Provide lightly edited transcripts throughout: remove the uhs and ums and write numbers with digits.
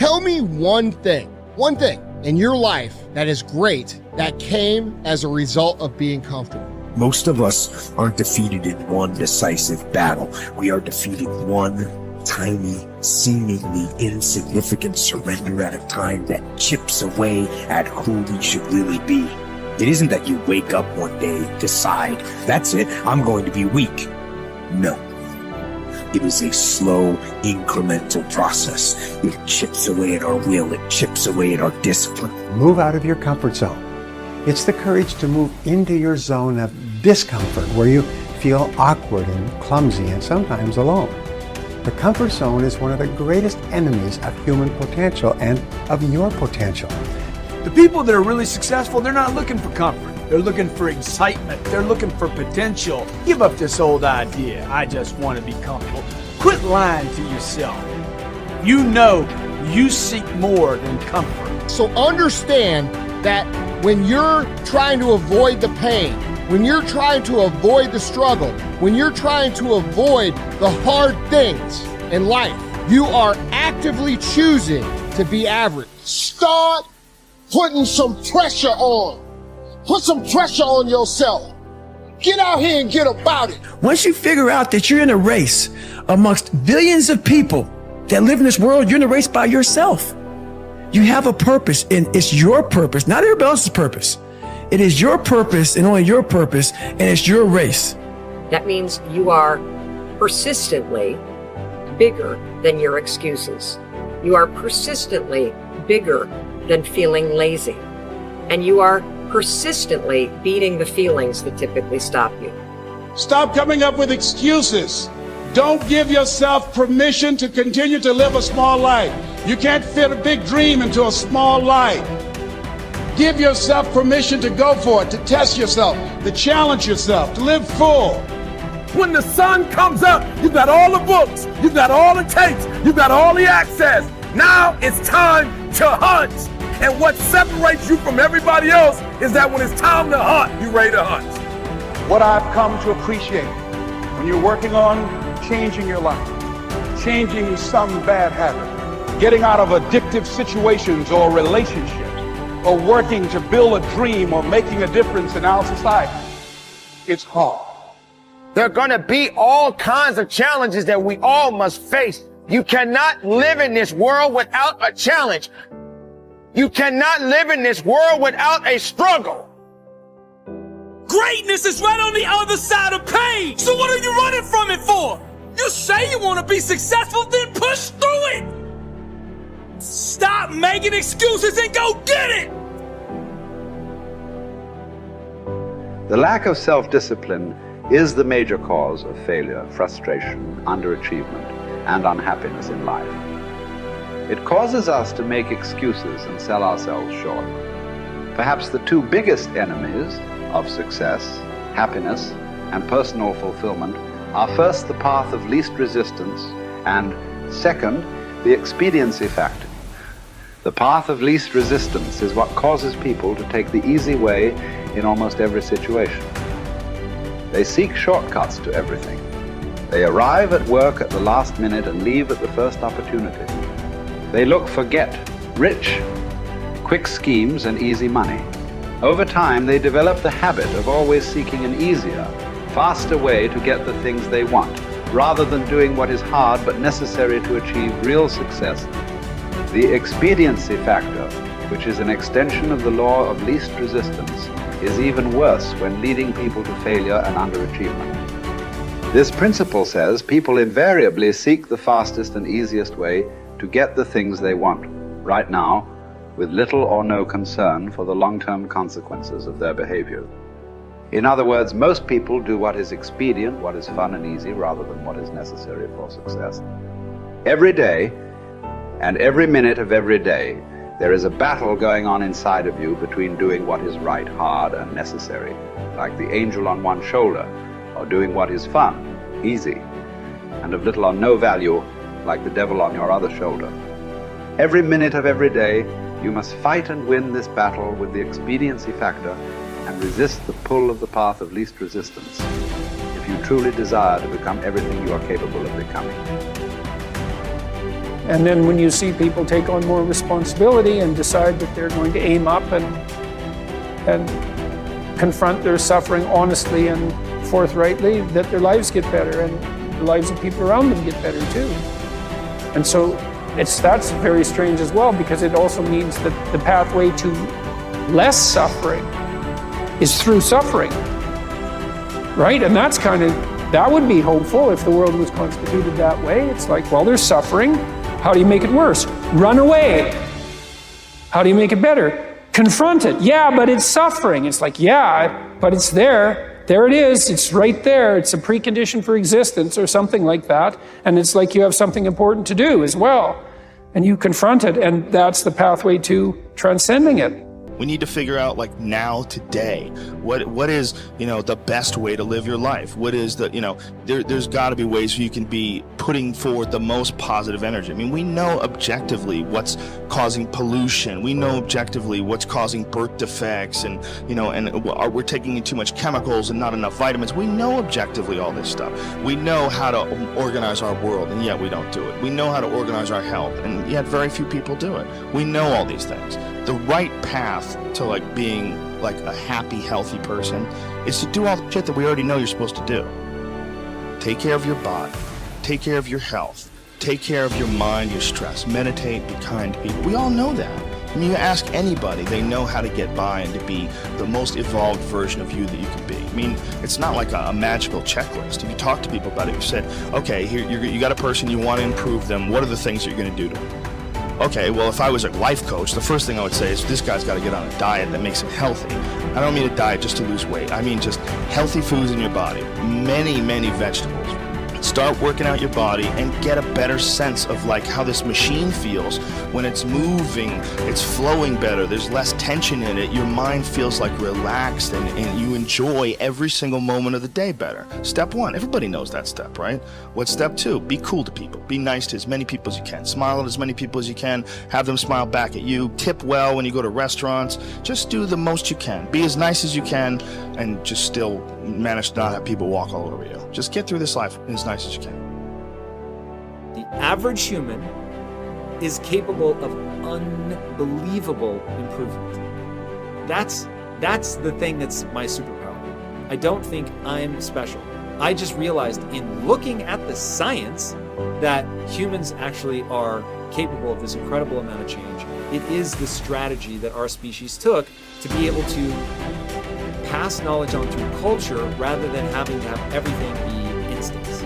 Tell me one thing in your life that is great that came as a result of being comfortable. Most of us aren't defeated in one decisive battle. We are defeated one tiny, seemingly insignificant surrender at a time that chips away at who we should really be. It isn't that you wake up one day, decide, that's it, I'm going to be weak. No. It is a slow, incremental process. It chips away at our will. It chips away at our discipline. Move out of your comfort zone. It's the courage to move into your zone of discomfort, where you feel awkward and clumsy and sometimes alone. The comfort zone is one of the greatest enemies of human potential and of your potential. The people that are really successful, they're not looking for comfort. They're looking for excitement. They're looking for potential. Give up this old idea, I just want to be comfortable. Quit lying to yourself. You know you seek more than comfort. So understand that when you're trying to avoid the pain, when you're trying to avoid the struggle, when you're trying to avoid the hard things in life, you are actively choosing to be average. Start putting some pressure on. Put some pressure on yourself. Get out here and get about it. Once you figure out that you're in a race amongst billions of people that live in this world, you're in a race by yourself. You have a purpose, and it's your purpose, not everybody else's purpose. It is your purpose and only your purpose, and it's your race. That means you are persistently bigger than your excuses. You are persistently bigger than feeling lazy. And you are persistently beating the feelings that typically stop you. Stop coming up with excuses. Don't give yourself permission to continue to live a small life. You can't fit a big dream into a small life. Give yourself permission to go for it, to test yourself, to challenge yourself, to live full. When the sun comes up, you've got all the books, you've got all the tapes, you've got all the access. Now it's time to hunt. And what separates you from everybody else is that when it's time to hunt, you're ready to hunt. What I've come to appreciate when you're working on changing your life, changing some bad habit, getting out of addictive situations or relationships, or working to build a dream or making a difference in our society, it's hard. There are going to be all kinds of challenges that we all must face. You cannot live in this world without a challenge. You cannot live in this world without a struggle. Greatness is right on the other side of pain. So what are you running from it for? You say you want to be successful, then push through it. Stop making excuses and go get it. The lack of self-discipline is the major cause of failure, frustration, underachievement, and unhappiness in life. It causes us to make excuses and sell ourselves short. Perhaps the two biggest enemies of success, happiness, and personal fulfillment are first the path of least resistance and second, the expediency factor. The path of least resistance is what causes people to take the easy way in almost every situation. They seek shortcuts to everything. They arrive at work at the last minute and leave at the first opportunity. They look for get-rich, quick schemes and easy money. Over time, they develop the habit of always seeking an easier, faster way to get the things they want, rather than doing what is hard but necessary to achieve real success. The expediency factor, which is an extension of the law of least resistance, is even worse when leading people to failure and underachievement. This principle says people invariably seek the fastest and easiest way to get the things they want, right now, with little or no concern for the long-term consequences of their behavior. In other words, most people do what is expedient, what is fun and easy, rather than what is necessary for success. Every day, and every minute of every day, there is a battle going on inside of you between doing what is right, hard, and necessary, like the angel on one shoulder, or doing what is fun, easy, and of little or no value, like the devil on your other shoulder. Every minute of every day, you must fight and win this battle with the expediency factor and resist the pull of the path of least resistance, if you truly desire to become everything you are capable of becoming. And then when you see people take on more responsibility and decide that they're going to aim up and confront their suffering honestly and forthrightly, that their lives get better and the lives of people around them get better too. And so that's very strange as well, because it also means that the pathway to less suffering is through suffering, right? And that would be hopeful if the world was constituted that way. It's like, well, there's suffering. How do you make it worse? Run away. How do you make it better? Confront it. Yeah, but it's suffering. It's like, yeah, but it's there. There it is. It's right there. It's a precondition for existence or something like that. And it's like you have something important to do as well. And you confront it, and that's the pathway to transcending it. We need to figure out, like, now, today, what is, the best way to live your life? What is the, there's got to be ways where you can be putting forward the most positive energy. I mean, we know objectively what's causing pollution. We know objectively what's causing birth defects, and, and we're taking in too much chemicals and not enough vitamins. We know objectively all this stuff. We know how to organize our world, and yet we don't do it. We know how to organize our health, and yet very few people do it. We know all these things. The right path to, like, being like a happy, healthy person is to do all the shit that we already know you're supposed to do. Take care of your body, take care of your health, take care of your mind, your stress, meditate, be kind to people. We all know that. I mean, you ask anybody, they know how to get by and to be the most evolved version of you that you can be. I mean, it's not like a magical checklist. If you talk to people about it, you said, okay, here you got a person, you want to improve them. What are the things that you're going to do to them? Okay, well, if I was a life coach, the first thing I would say is this guy's got to get on a diet that makes him healthy. I don't mean a diet just to lose weight. I mean just healthy foods in your body, many, many vegetables. Start working out your body and get a better sense of, like, how this machine feels when it's moving, it's flowing better, there's less tension in it, your mind feels like relaxed, and you enjoy every single moment of the day better. Step one, everybody knows that step, right? What's step two? Be cool to people. Be nice to as many people as you can. Smile at as many people as you can. Have them smile back at you. Tip well when you go to restaurants. Just do the most you can. Be as nice as you can, and just still manage to not have people walk all over you. Just get through this life as nice as you can. The average human is capable of unbelievable improvement. That's the thing that's my superpower. I don't think I'm special. I just realized in looking at the science that humans actually are capable of this incredible amount of change. It is the strategy that our species took to be able to pass knowledge on through culture rather than having to have everything be instincts.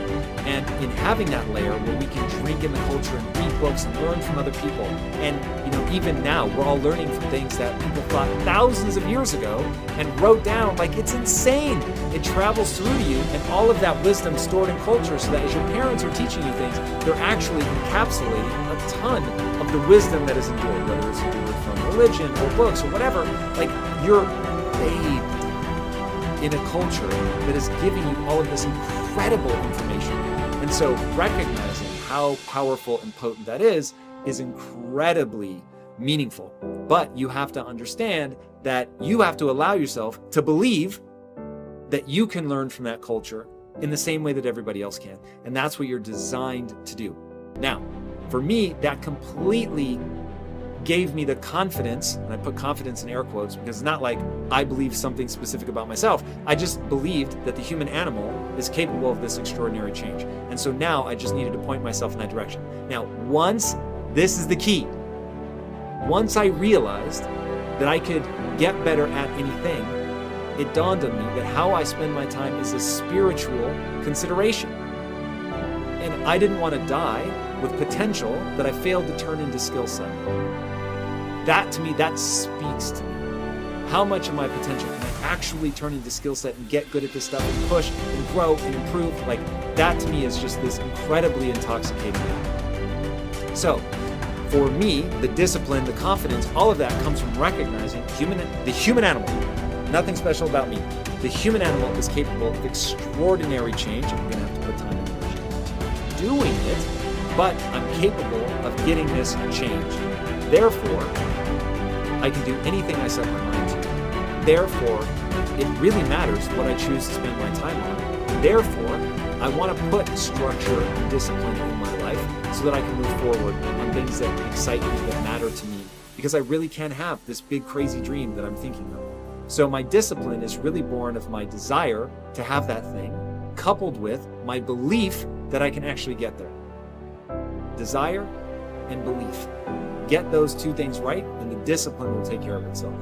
And in having that layer where we can drink in the culture and read books and learn from other people, and even now we're all learning from things that people thought thousands of years ago and wrote down, like, it's insane. It travels through to you, and all of that wisdom stored in culture, so that as your parents are teaching you things, they're actually encapsulating a ton of the wisdom that is endured, whether it's endured from religion or books or whatever. Like, you're bathed in a culture that is giving you all of this incredible information. And so recognizing how powerful and potent that is incredibly meaningful. But you have to understand that you have to allow yourself to believe that you can learn from that culture in the same way that everybody else can. And that's what you're designed to do. Now, for me, that completely gave me the confidence, and I put confidence in air quotes because it's not like I believe something specific about myself. I just believed that the human animal is capable of this extraordinary change. And so now I just needed to point myself in that direction. Now, this is the key. Once I realized that I could get better at anything, it dawned on me that how I spend my time is a spiritual consideration. And I didn't want to die with potential that I failed to turn into skill set. That, to me, that speaks to me. How much of my potential can I actually turn into skill set and get good at this stuff and push and grow and improve? Like, that to me is just this incredibly intoxicating thing. So, for me, the discipline, the confidence, all of that comes from recognizing the human animal. Nothing special about me. The human animal is capable of extraordinary change. I'm going to have to put time and energy into doing it, but I'm capable of getting this change. Therefore, I can do anything I set my mind to. Therefore, it really matters what I choose to spend my time on. Therefore, I want to put structure and discipline in my life so that I can move forward on things that excite me, that matter to me, because I really can have this big crazy dream that I'm thinking of. So my discipline is really born of my desire to have that thing, coupled with my belief that I can actually get there. Desire and belief. Get those two things right, and the discipline will take care of itself.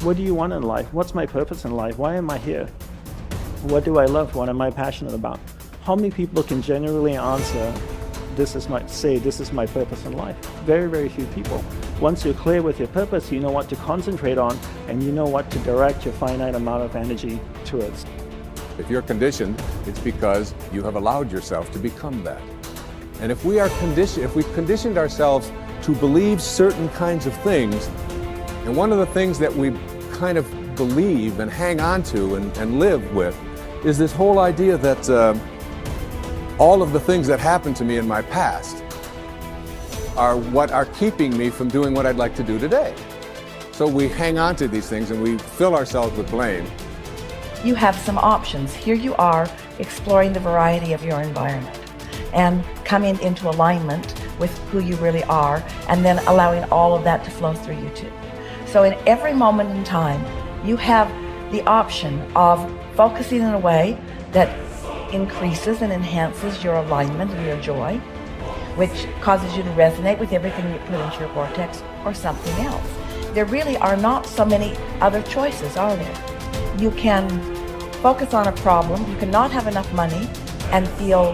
What do you want in life? What's my purpose in life? Why am I here? What do I love? What am I passionate about? How many people can genuinely answer, this is my purpose in life? Very, very few people. Once you're clear with your purpose, you know what to concentrate on, and you know what to direct your finite amount of energy towards. If you're conditioned, it's because you have allowed yourself to become that. And if we've conditioned ourselves to believe certain kinds of things, and one of the things that we kind of believe and hang on to and live with is this whole idea that all of the things that happened to me in my past are what are keeping me from doing what I'd like to do today. So we hang on to these things and we fill ourselves with blame. You have some options. Here you are exploring the variety of your environment and coming into alignment with who you really are, and then allowing all of that to flow through you too. So in every moment in time, you have the option of focusing in a way that increases and enhances your alignment and your joy, which causes you to resonate with everything you put into your vortex, or something else. There really are not so many other choices, are there? You can focus on a problem. You cannot have enough money and feel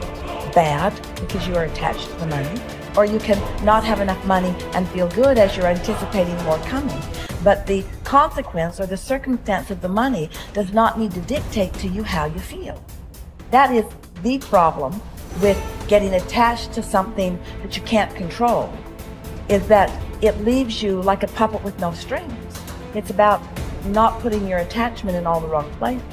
bad because you are attached to the money, or you can not have enough money and feel good as you're anticipating more coming. But the consequence or the circumstance of the money does not need to dictate to you how you feel. That is the problem with getting attached to something that you can't control, is that it leaves you like a puppet with no strings. It's about not putting your attachment in all the wrong places,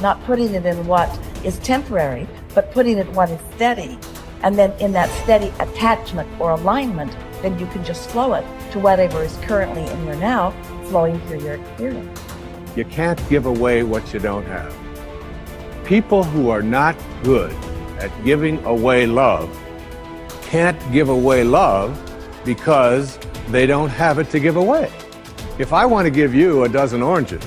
not putting it in what is temporary, but putting it in what is steady. And then in that steady attachment or alignment, then you can just flow it to whatever is currently in your now, flowing through your experience. You can't give away what you don't have. People who are not good at giving away love can't give away love because they don't have it to give away. If I want to give you a dozen oranges,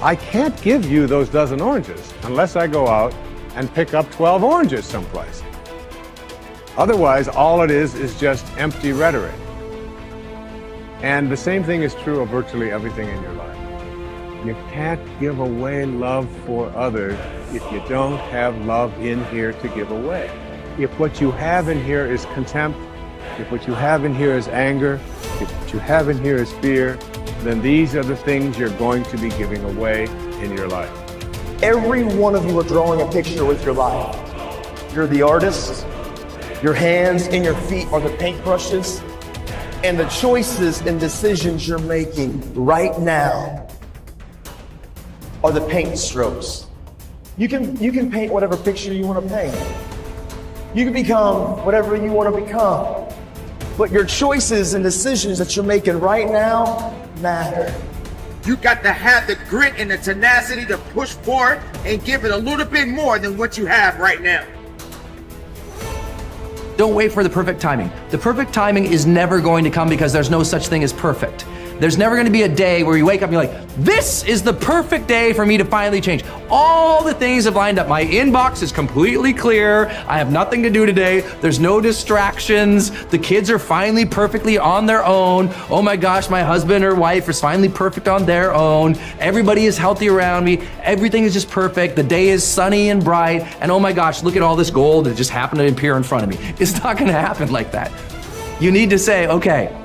I can't give you those dozen oranges unless I go out and pick up 12 oranges someplace. Otherwise, all it is just empty rhetoric. And the same thing is true of virtually everything in your life. You can't give away love for others if you don't have love in here to give away. If what you have in here is contempt, if what you have in here is anger, if what you have in here is fear, then these are the things you're going to be giving away in your life. Every one of you are drawing a picture with your life. You're the artist. Your hands and your feet are the paintbrushes. And the choices and decisions you're making right now are the paint strokes. You can paint whatever picture you want to paint. You can become whatever you want to become. But your choices and decisions that you're making right now matter. You got to have the grit and the tenacity to push forward and give it a little bit more than what you have right now. Don't wait for the perfect timing. The perfect timing is never going to come because there's no such thing as perfect. There's never going to be a day where you wake up and you're like, this is the perfect day for me to finally change. All the things have lined up. My inbox is completely clear. I have nothing to do today. There's no distractions. The kids are finally perfectly on their own. Oh my gosh, my husband or wife is finally perfect on their own. Everybody is healthy around me. Everything is just perfect. The day is sunny and bright. And oh my gosh, look at all this gold that just happened to appear in front of me. It's not going to happen like that. You need to say, okay,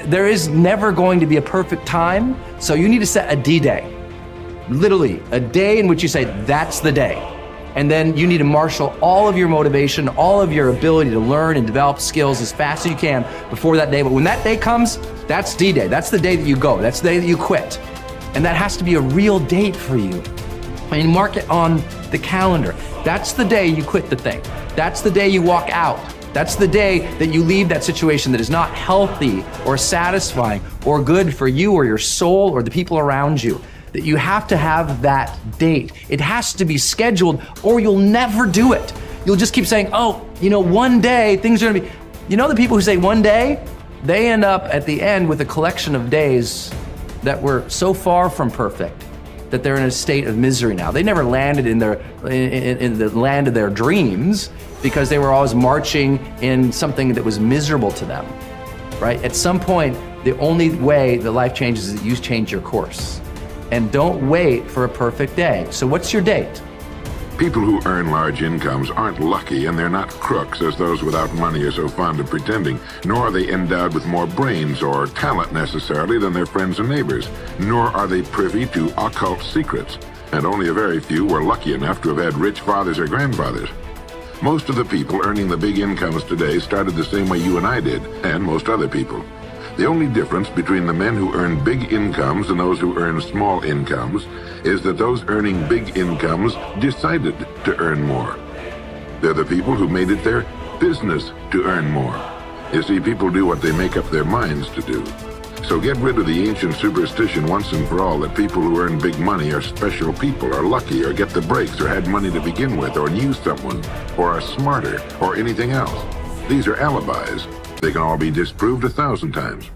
there is never going to be a perfect time, so you need to set a D-Day. Literally, a day in which you say, that's the day. And then you need to marshal all of your motivation, all of your ability to learn and develop skills as fast as you can before that day. But when that day comes, that's D-Day. That's the day that you go. That's the day that you quit. And that has to be a real date for you. And you mark it on the calendar. That's the day you quit the thing. That's the day you walk out. That's the day that you leave that situation that is not healthy or satisfying or good for you or your soul or the people around you. That you have to have that date. It has to be scheduled or you'll never do it. You'll just keep saying, oh, you know, one day things are gonna be, you know, the people who say one day, they end up at the end with a collection of days that were so far from perfect that they're in a state of misery now. They never landed in the land of their dreams because they were always marching in something that was miserable to them, right? At some point, the only way that life changes is that you change your course. And don't wait for a perfect day. So what's your date? People who earn large incomes aren't lucky, and they're not crooks as those without money are so fond of pretending, nor are they endowed with more brains or talent necessarily than their friends and neighbors, nor are they privy to occult secrets, and only a very few were lucky enough to have had rich fathers or grandfathers. Most of the people earning the big incomes today started the same way you and I did, and most other people. The only difference between the men who earn big incomes and those who earn small incomes is that those earning big incomes decided to earn more. They're the people who made it their business to earn more. You see, people do what they make up their minds to do. So get rid of the ancient superstition once and for all that people who earn big money are special people, are lucky, or get the breaks, or had money to begin with, or knew someone, or are smarter, or anything else. These are alibis. They can all be disproved 1,000 times.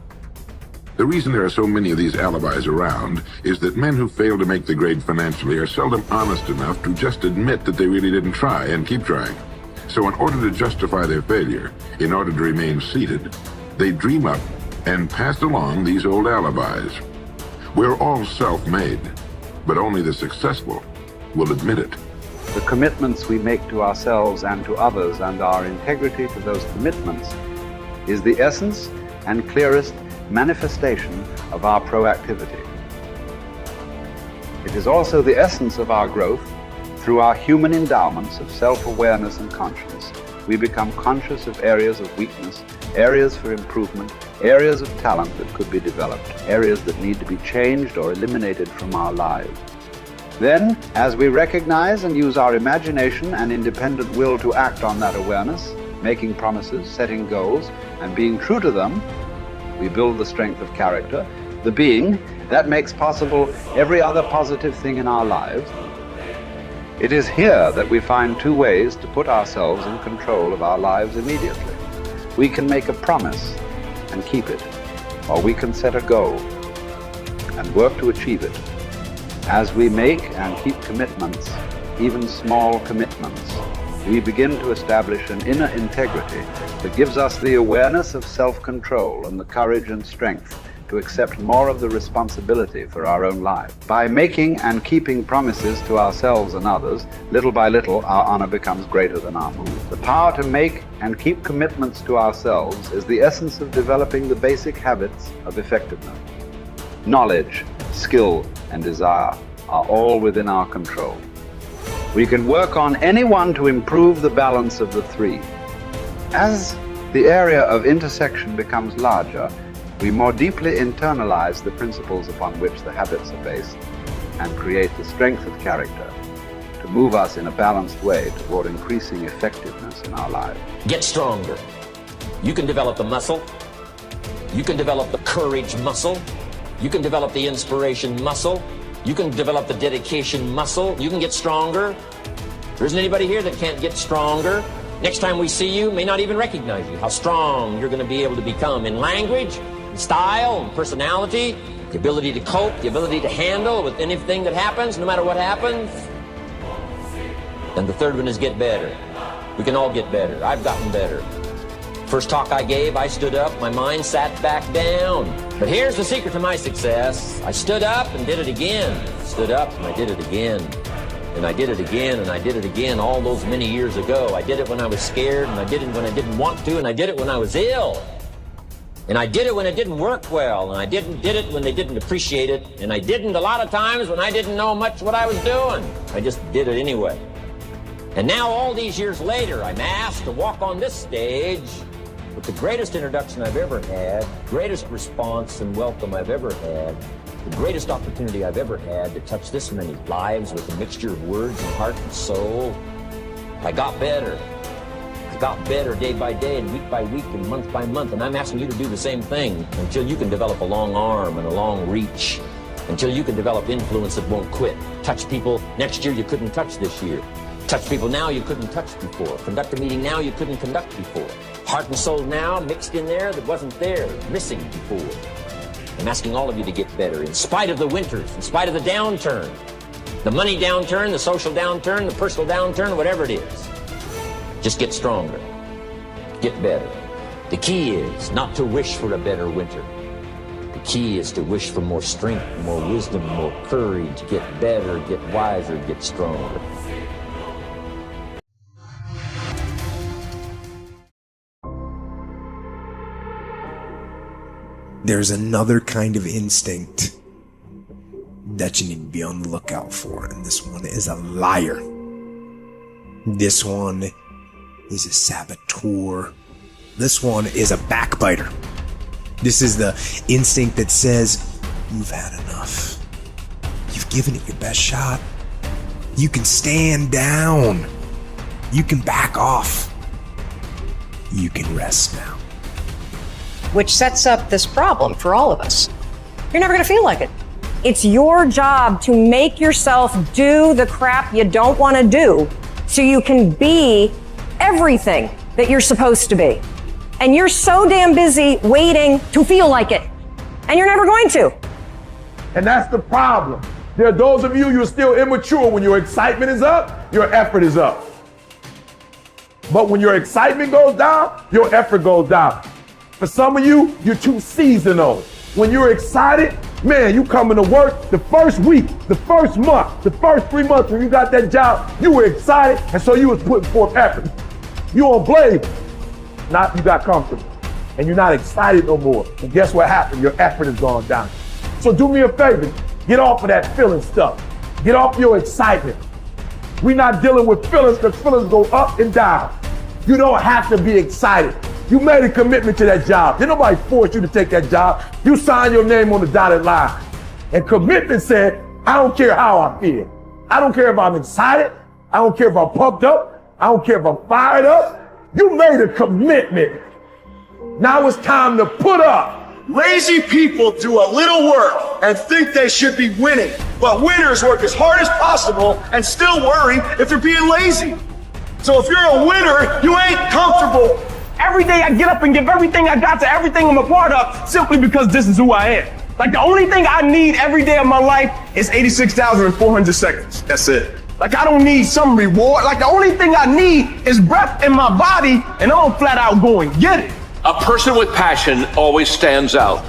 The reason there are so many of these alibis around is that men who fail to make the grade financially are seldom honest enough to just admit that they really didn't try and keep trying. So in order to justify their failure, in order to remain seated, they dream up and pass along these old alibis. We're all self-made, but only the successful will admit it. The commitments we make to ourselves and to others, and our integrity to those commitments, is the essence and clearest manifestation of our proactivity. It is also the essence of our growth through our human endowments of self-awareness and consciousness. We become conscious of areas of weakness, areas for improvement, areas of talent that could be developed, areas that need to be changed or eliminated from our lives. Then, as we recognize and use our imagination and independent will to act on that awareness, making promises, setting goals, and being true to them, we build the strength of character, the being that makes possible every other positive thing in our lives. It is here that we find two ways to put ourselves in control of our lives immediately. We can make a promise and keep it, or we can set a goal and work to achieve it. As we make and keep commitments, even small commitments, we begin to establish an inner integrity that gives us the awareness of self-control and the courage and strength to accept more of the responsibility for our own lives. By making and keeping promises to ourselves and others, little by little, our honor becomes greater than our mood. The power to make and keep commitments to ourselves is the essence of developing the basic habits of effectiveness. Knowledge, skill, and desire are all within our control. We can work on any one to improve the balance of the three. As the area of intersection becomes larger, we more deeply internalize the principles upon which the habits are based and create the strength of character to move us in a balanced way toward increasing effectiveness in our lives. Get stronger. You can develop the muscle. You can develop the courage muscle. You can develop the inspiration muscle. You can develop the dedication muscle. You can get stronger. There isn't anybody here that can't get stronger. Next time we see you, may not even recognize you. How strong you're going to be able to become in language, in style, in personality, the ability to cope, the ability to handle with anything that happens, no matter what happens. And the third one is get better. We can all get better. I've gotten better. First talk I gave, I stood up, my mind sat back down. But here's the secret to my success. I stood up and did it again. Stood up and I did it again. And I did it again and I did it again all those many years ago. I did it when I was scared, and I did it when I didn't want to, and I did it when I was ill. And I did it when it didn't work well, and I did it when they didn't appreciate it, and I didn't a lot of times when I didn't know much what I was doing. I just did it anyway. And now all these years later, I'm asked to walk on this stage with the greatest introduction I've ever had, greatest response and welcome I've ever had, the greatest opportunity I've ever had to touch this many lives with a mixture of words and heart and soul. I got better. I about better day by day and week by week and month by month. And I'm asking you to do the same thing until you can develop a long arm and a long reach, until you can develop influence that won't quit. Touch people next year you couldn't touch this year. Touch people now you couldn't touch before. Conduct a meeting now you couldn't conduct before. Heart and soul now mixed in there that wasn't there, missing before. I'm asking all of you to get better in spite of the winters, in spite of the downturn. The money downturn, the social downturn, the personal downturn, whatever it is. Just get stronger. Get better. The key is not to wish for a better winter. The key is to wish for more strength, more wisdom, more courage, get better, get wiser, get stronger. There's another kind of instinct that you need to be on the lookout for, and this one is a liar. This one is a saboteur. This one is a backbiter. This is the instinct that says, you've had enough. You've given it your best shot. You can stand down. You can back off. You can rest now. Which sets up this problem for all of us. You're never gonna feel like it. It's your job to make yourself do the crap you don't want to do so you can be everything that you're supposed to be. And you're so damn busy waiting to feel like it. And you're never going to. And that's the problem. There are those of you, you're still immature. When your excitement is up, your effort is up. But when your excitement goes down, your effort goes down. For some of you, you're too seasonal. When you're excited, man, you coming to work the first week, the first month, the first 3 months when you got that job, you were excited, and so you was putting forth effort. You on blame. Not you got comfortable. And you're not excited no more. And guess what happened? Your effort has gone down. So do me a favor, get off of that feeling stuff. Get off your excitement. We're not dealing with feelings because feelings go up and down. You don't have to be excited. You made a commitment to that job. Did nobody force you to take that job? You signed your name on the dotted line. And commitment said, I don't care how I feel. I don't care if I'm excited. I don't care if I'm pumped up. I don't care if I'm fired up. You made a commitment. Now it's time to put up. Lazy people do a little work and think they should be winning. But winners work as hard as possible and still worry if they're being lazy. So if you're a winner, you ain't comfortable. Every day I get up and give everything I got to everything I'm a part of simply because this is who I am. Like the only thing I need every day of my life is 86,400 seconds. That's it. Like I don't need some reward. Like the only thing I need is breath in my body and I'm flat out going, get it. A person with passion always stands out.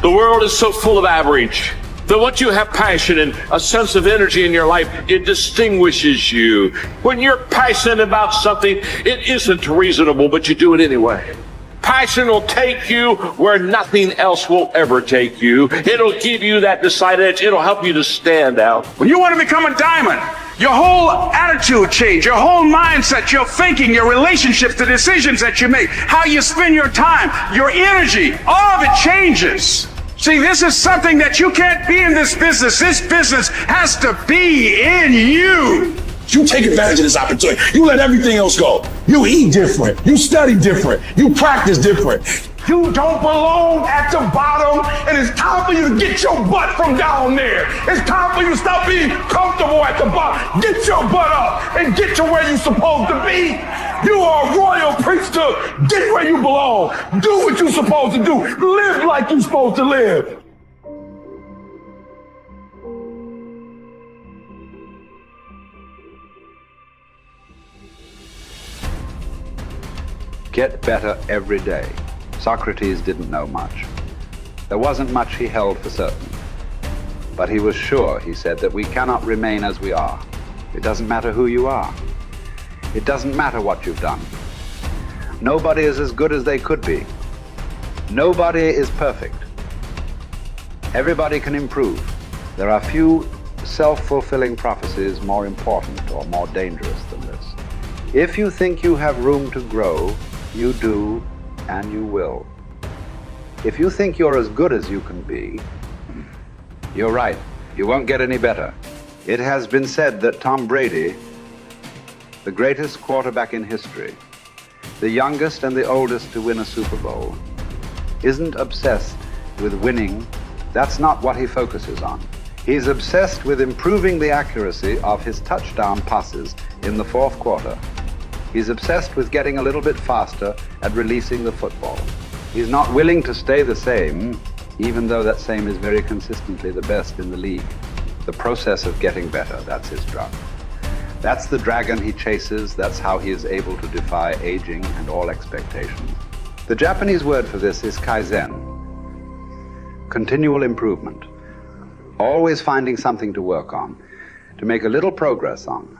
The world is so full of average that once you have passion and a sense of energy in your life, it distinguishes you. When you're passionate about something, it isn't reasonable, but you do it anyway. Passion will take you where nothing else will ever take you. It'll give you that decided edge. It'll help you to stand out. When you want to become a diamond, your whole attitude change, your whole mindset, your thinking, your relationships, the decisions that you make, how you spend your time, your energy, all of it changes. See, this is something that you can't be in this business. This business has to be in you. You take advantage of this opportunity. You let everything else go. You eat different. You study different. You practice different. You don't belong at the bottom, and it's time for you to get your butt from down there. It's time for you to stop being comfortable at the bottom. Get your butt up and get to where you're supposed to be. You are a royal priesthood. Get where you belong. Do what you're supposed to do. Live like you're supposed to live. Get better every day. Socrates didn't know much. There wasn't much he held for certain. But he was sure, he said, that we cannot remain as we are. It doesn't matter who you are. It doesn't matter what you've done. Nobody is as good as they could be. Nobody is perfect. Everybody can improve. There are few self-fulfilling prophecies more important or more dangerous than this. If you think you have room to grow, you do, and you will. If you think you're as good as you can be, you're right. You won't get any better. It has been said that Tom Brady, the greatest quarterback in history, the youngest and the oldest to win a Super Bowl, isn't obsessed with winning. That's not what he focuses on. He's obsessed with improving the accuracy of his touchdown passes in the fourth quarter. He's obsessed with getting a little bit faster at releasing the football. He's not willing to stay the same, even though that same is very consistently the best in the league. The process of getting better, that's his drug. That's the dragon he chases. That's how he is able to defy aging and all expectations. The Japanese word for this is Kaizen. Continual improvement. Always finding something to work on, to make a little progress on.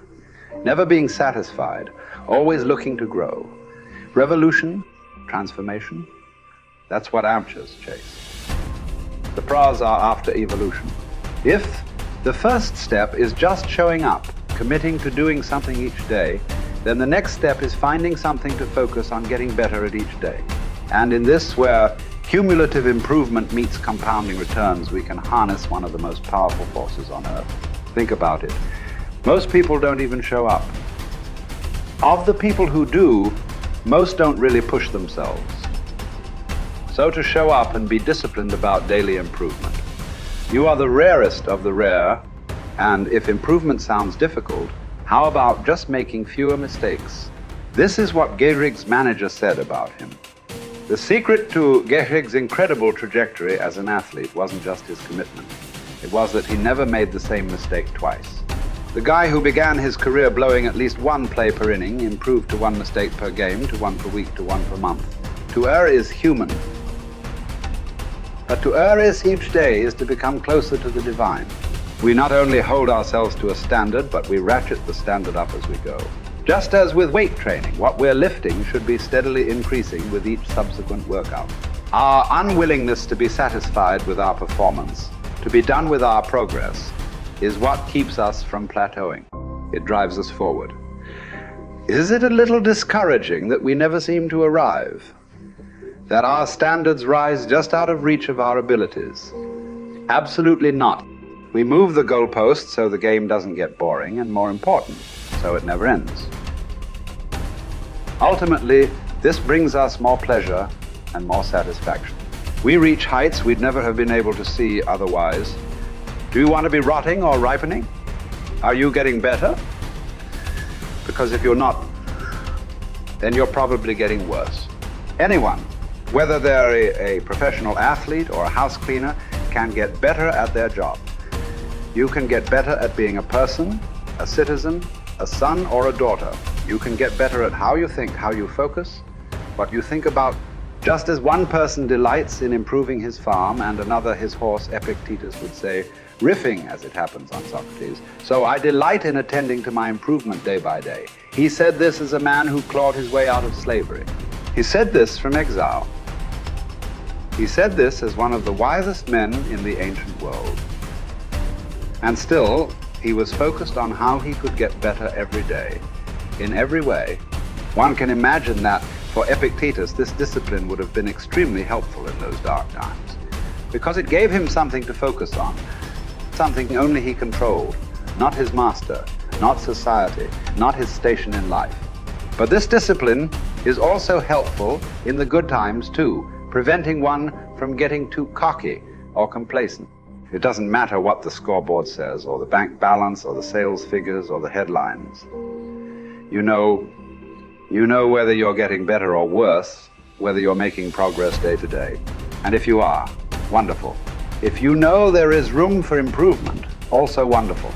Never being satisfied, always looking to grow. Revolution, transformation, that's what amateurs chase. The pros are after evolution. If the first step is just showing up, committing to doing something each day, then the next step is finding something to focus on getting better at each day. And in this, where cumulative improvement meets compounding returns, we can harness one of the most powerful forces on earth. Think about it. Most people don't even show up. Of the people who do, most don't really push themselves. So to show up and be disciplined about daily improvement. You are the rarest of the rare, and if improvement sounds difficult, how about just making fewer mistakes? This is what Gehrig's manager said about him. The secret to Gehrig's incredible trajectory as an athlete wasn't just his commitment. It was that he never made the same mistake twice. The guy who began his career blowing at least one play per inning improved to one mistake per game, to one per week, to one per month. To err is human. But to err is each day is to become closer to the divine. We not only hold ourselves to a standard, but we ratchet the standard up as we go. Just as with weight training, what we're lifting should be steadily increasing with each subsequent workout. Our unwillingness to be satisfied with our performance, to be done with our progress, is what keeps us from plateauing. It drives us forward. Is it a little discouraging that we never seem to arrive? That our standards rise just out of reach of our abilities? Absolutely not. We move the goalpost so the game doesn't get boring, and more important, so it never ends. Ultimately, this brings us more pleasure and more satisfaction. We reach heights we'd never have been able to see otherwise. Do you want to be rotting or ripening? Are you getting better? Because if you're not, then you're probably getting worse. Anyone, whether they're a professional athlete or a house cleaner, can get better at their job. You can get better at being a person, a citizen, a son or a daughter. You can get better at how you think, how you focus, what you think about. Just as one person delights in improving his farm and another his horse, Epictetus would say, riffing as it happens on Socrates, so I delight in attending to my improvement day by day. He said this as a man who clawed his way out of slavery. He said this from exile. He said this as one of the wisest men in the ancient world. And still, he was focused on how he could get better every day, in every way. One can imagine that for Epictetus, this discipline would have been extremely helpful in those dark times, because it gave him something to focus on, something only he controlled, not his master, not society, not his station in life. But this discipline is also helpful in the good times too, preventing one from getting too cocky or complacent. It doesn't matter what the scoreboard says, or the bank balance, or the sales figures, or the headlines. You know whether you're getting better or worse, whether you're making progress day to day. And if you are, wonderful. If you know there is room for improvement, also wonderful.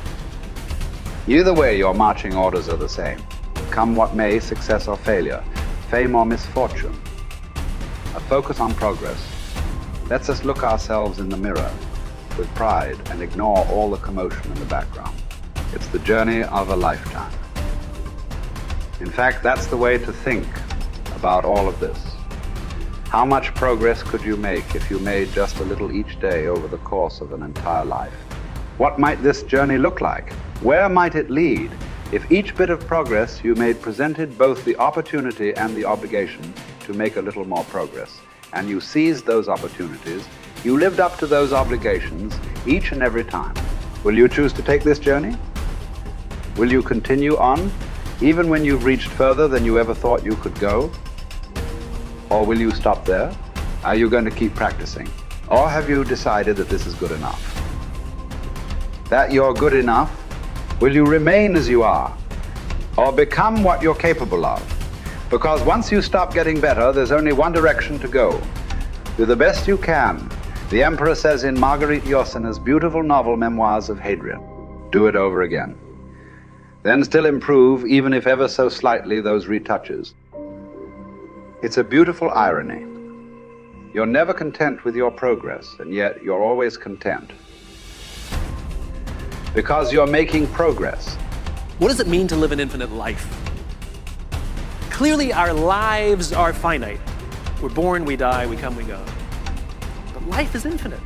Either way, your marching orders are the same. Come what may, success or failure, fame or misfortune. A focus on progress lets us look ourselves in the mirror with pride and ignore all the commotion in the background. It's the journey of a lifetime. In fact, that's the way to think about all of this. How much progress could you make if you made just a little each day over the course of an entire life? What might this journey look like? Where might it lead if each bit of progress you made presented both the opportunity and the obligation to make a little more progress, and you seized those opportunities, you lived up to those obligations each and every time? Will you choose to take this journey? Will you continue on, even when you've reached further than you ever thought you could go? Or will you stop there? Are you going to keep practicing? Or have you decided that this is good enough? That you're good enough? Will you remain as you are? Or become what you're capable of? Because once you stop getting better, there's only one direction to go. Do the best you can. The Emperor says in Marguerite Yourcenar's beautiful novel Memoirs of Hadrian, do it over again. Then still improve, even if ever so slightly, those retouches. It's a beautiful irony. You're never content with your progress, and yet you're always content. Because you're making progress. What does it mean to live an infinite life? Clearly, our lives are finite. We're born, we die, we come, we go. But life is infinite.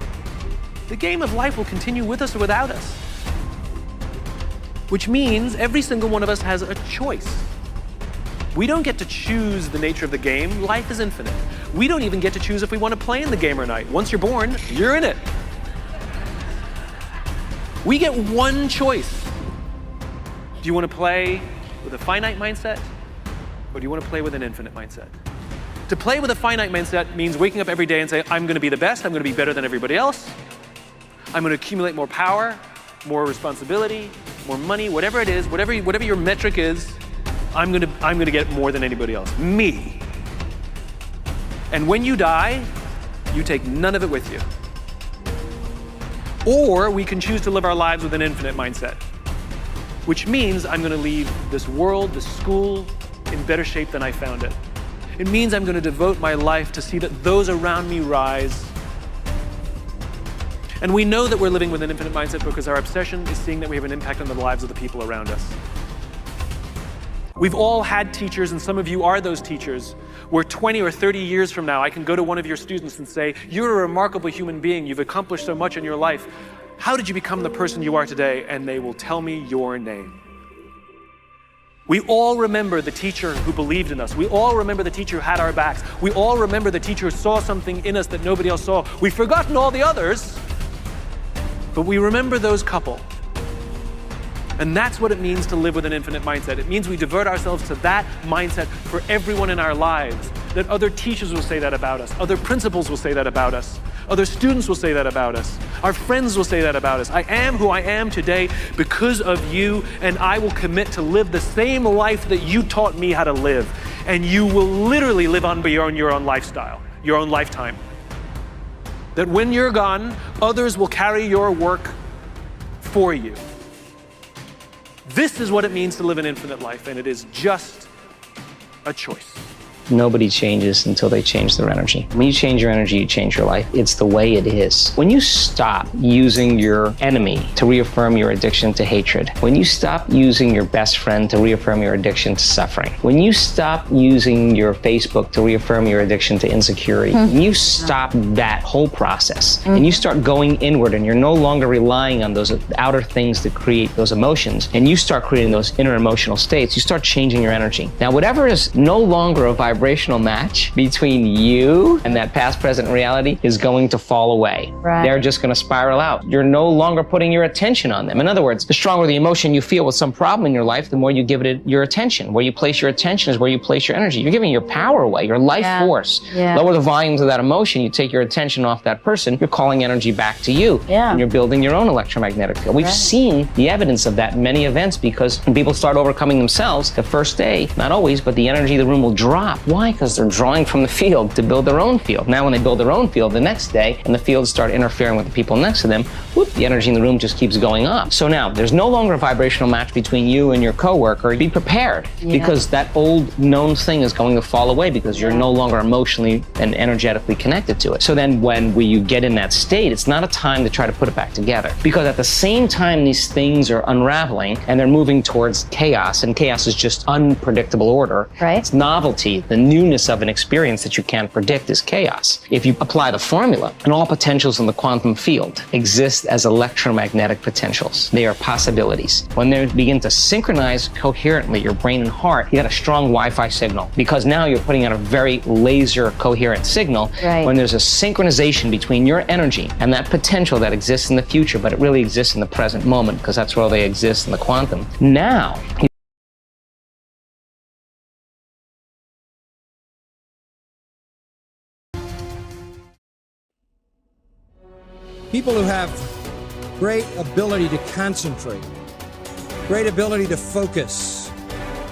The game of life will continue with us or without us. Which means every single one of us has a choice. We don't get to choose the nature of the game. Life is infinite. We don't even get to choose if we want to play in the game or not. Once you're born, you're in it. We get one choice. Do you want to play with a finite mindset, or do you want to play with an infinite mindset? To play with a finite mindset means waking up every day and say, I'm going to be the best, I'm going to be better than everybody else, I'm going to accumulate more power, more responsibility, more money, whatever it is, whatever your metric is, I'm going to get more than anybody else. Me. And when you die, you take none of it with you. Or we can choose to live our lives with an infinite mindset, which means I'm going to leave this world, this school, in better shape than I found it. It means I'm going to devote my life to see that those around me rise. And we know that we're living with an infinite mindset because our obsession is seeing that we have an impact on the lives of the people around us. We've all had teachers, and some of you are those teachers, where 20 or 30 years from now, I can go to one of your students and say, you're a remarkable human being, you've accomplished so much in your life. How did you become the person you are today? And they will tell me your name. We all remember the teacher who believed in us. We all remember the teacher who had our backs. We all remember the teacher who saw something in us that nobody else saw. We've forgotten all the others, but we remember those couple. And that's what it means to live with an infinite mindset. It means we divert ourselves to that mindset for everyone in our lives. That other teachers will say that about us. Other principals will say that about us. Other students will say that about us. Our friends will say that about us. I am who I am today because of you, and I will commit to live the same life that you taught me how to live. And you will literally live on beyond your own lifestyle, your own lifetime. That when you're gone, others will carry your work for you. This is what it means to live an infinite life, and it is just a choice. Nobody changes until they change their energy. When you change your energy, you change your life. It's the way it is. When you stop using your enemy to reaffirm your addiction to hatred, when you stop using your best friend to reaffirm your addiction to suffering, when you stop using your Facebook to reaffirm your addiction to insecurity, when you stop that whole process and you start going inward and you're no longer relying on those outer things that create those emotions, and you start creating those inner emotional states, you start changing your energy. Now, whatever is no longer a vibrational match between you and that past, present reality is going to fall away. Right. They're just going to spiral out. You're no longer putting your attention on them. In other words, the stronger the emotion you feel with some problem in your life, the more you give it your attention. Where you place your attention is where you place your energy. You're giving your power away, your life force. Yeah. Lower the volumes of that emotion, you take your attention off that person, you're calling energy back to you. Yeah. And you're building your own electromagnetic field. We've seen the evidence of that in many events, because when people start overcoming themselves, the first day, not always, but the energy of the room will drop. Why? Because they're drawing from the field to build their own field. Now when they build their own field the next day and the fields start interfering with the people next to them, whoop, the energy in the room just keeps going up. So now there's no longer a vibrational match between you and your coworker. Be prepared, because that old known thing is going to fall away because you're no longer emotionally and energetically connected to it. So then when you get in that state, it's not a time to try to put it back together, because at the same time these things are unraveling and they're moving towards chaos, and chaos is just unpredictable order. Right. It's novelty, the newness of an experience that you can't predict is chaos. If you apply the formula, and all potentials in the quantum field exist as electromagnetic potentials. They are possibilities. When they begin to synchronize coherently, your brain and heart, you got a strong Wi-Fi signal, because now you're putting out a very laser coherent signal. Right. When there's a synchronization between your energy and that potential that exists in the future, but it really exists in the present moment, because that's where they exist in the quantum. Now, people who have great ability to concentrate, great ability to focus,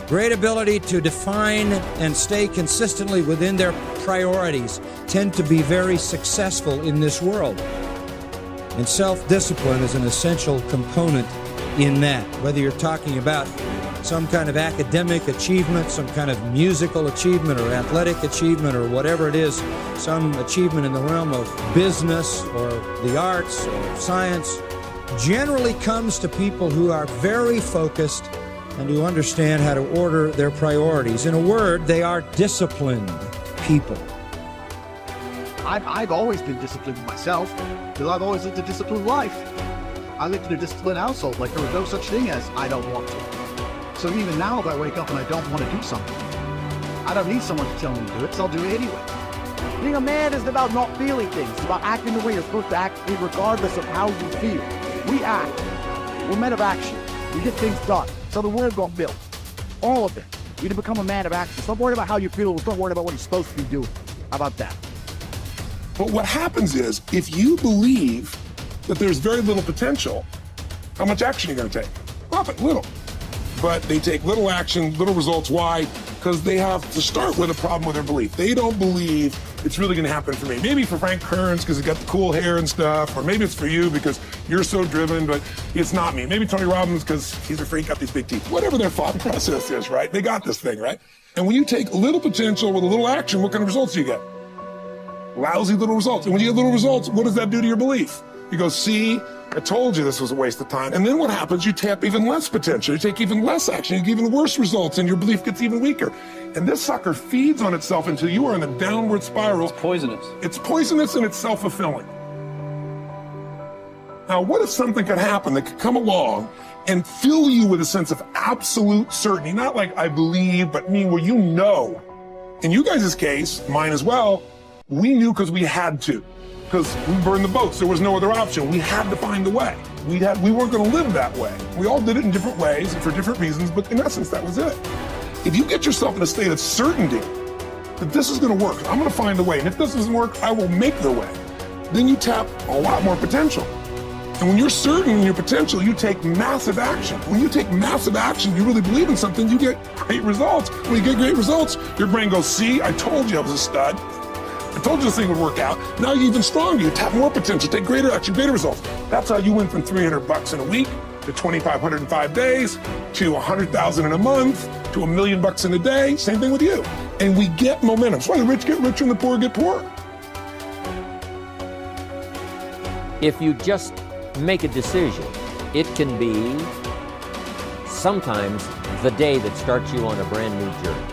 great ability to define and stay consistently within their priorities tend to be very successful in this world. And self-discipline is an essential component in that, whether you're talking about some kind of academic achievement, some kind of musical achievement or athletic achievement or whatever it is, some achievement in the realm of business or the arts or science, generally comes to people who are very focused and who understand how to order their priorities. In a word, they are disciplined people. I've always been disciplined myself, because I've always lived a disciplined life. I lived in a disciplined household, like there was no such thing as I don't want to. So even now, if I wake up and I don't want to do something, I don't need someone to tell me to do it, so I'll do it anyway. Being a man isn't about not feeling things. It's about acting the way you're supposed to act, regardless of how you feel. We act. We're men of action. We get things done. So the world got built. All of it. You need to become a man of action. Stop worrying about how you feel. Stop worrying about what you're supposed to be doing. How about that? But what happens is, if you believe that there's very little potential, how much action are you going to take? Nothing, little. But they take little action, little results. Why? Because they have to start with a problem with their belief. They don't believe it's really going to happen for me. Maybe for Frank Kearns because he got the cool hair and stuff, or maybe it's for you because you're so driven, but it's not me. Maybe Tony Robbins because he's a freak, got these big teeth. Whatever their thought process is, right? They got this thing, right? And when you take a little potential with a little action, what kind of results do you get? Lousy little results. And when you get little results, what does that do to your belief? You go, see, I told you this was a waste of time. And then what happens? You tap even less potential. You take even less action. You get even worse results, and your belief gets even weaker. And this sucker feeds on itself until you are in a downward spiral. It's poisonous. It's poisonous and it's self-fulfilling. Now, what if something could happen that could come along and fill you with a sense of absolute certainty? Not like I believe, but where you know. In you guys' case, mine as well, we knew because we had to. Because we burned the boats. There was no other option. We had to find a way. We weren't going to live that way. We all did it in different ways and for different reasons, but in essence, that was it. If you get yourself in a state of certainty that this is going to work, I'm going to find a way, and if this doesn't work, I will make the way, then you tap a lot more potential. And when you're certain in your potential, you take massive action. When you take massive action, you really believe in something, you get great results. When you get great results, your brain goes, see, I told you I was a stud. I told you this thing would work out. Now you're even stronger. You tap more potential, take greater action, greater results. That's how you went from $300 in a week to $2,500 in 5 days to $100,000 in a month to $1 million in a day. Same thing with you. And we get momentum. That's why the rich get richer and the poor get poorer. If you just make a decision, it can be sometimes the day that starts you on a brand new journey.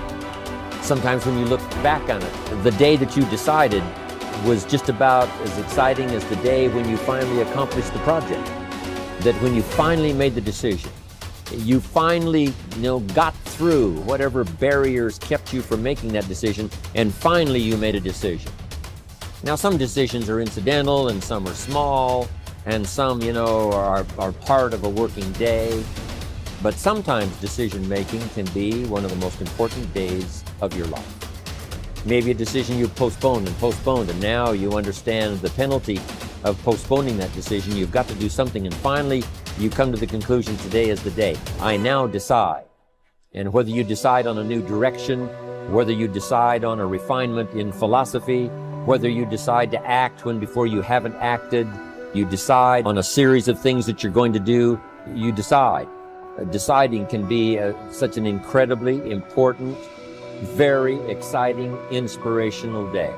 Sometimes when you look back on it, the day that you decided was just about as exciting as the day when you finally accomplished the project. That when you finally made the decision, you finally, got through whatever barriers kept you from making that decision, and finally you made a decision. Now, some decisions are incidental and some are small, and some, are part of a working day. But sometimes decision-making can be one of the most important days of your life. Maybe a decision you postponed, and now you understand the penalty of postponing that decision. You've got to do something, and finally you come to the conclusion, today is the day. I now decide. And whether you decide on a new direction, whether you decide on a refinement in philosophy, whether you decide to act when before you haven't acted, you decide on a series of things that you're going to do, you decide. Deciding can be such an incredibly important, very exciting, inspirational day.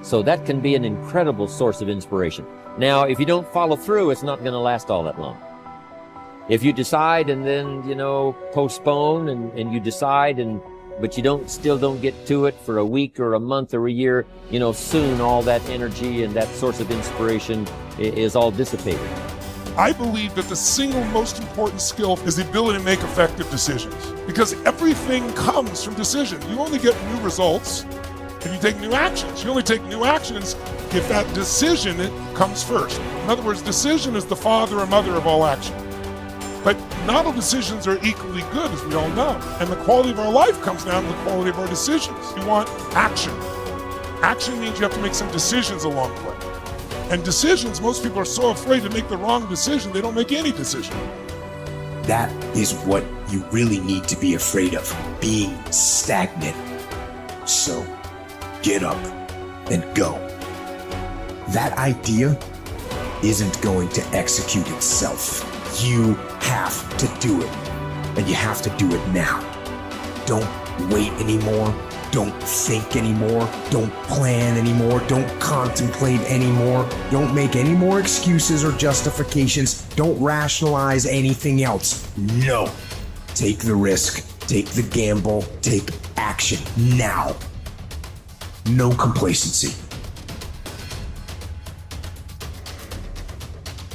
So that can be an incredible source of inspiration. Now, if you don't follow through, it's not going to last all that long. If you decide and then, postpone and you decide but you still don't get to it for a week or a month or a year, soon all that energy and that source of inspiration is all dissipated. I believe that the single most important skill is the ability to make effective decisions. Because everything comes from decision. You only get new results if you take new actions. You only take new actions if that decision comes first. In other words, decision is the father or mother of all action. But not all decisions are equally good, as we all know. And the quality of our life comes down to the quality of our decisions. You want action. Action means you have to make some decisions along the way. And decisions, most people are so afraid to make the wrong decision, they don't make any decision. That is what you really need to be afraid of, being stagnant. So, get up and go. That idea isn't going to execute itself. You have to do it, and you have to do it now. Don't wait anymore. Don't think anymore. Don't plan anymore. Don't contemplate anymore. Don't make any more excuses or justifications. Don't rationalize anything else. No. Take the risk. Take the gamble. Take action now. No complacency.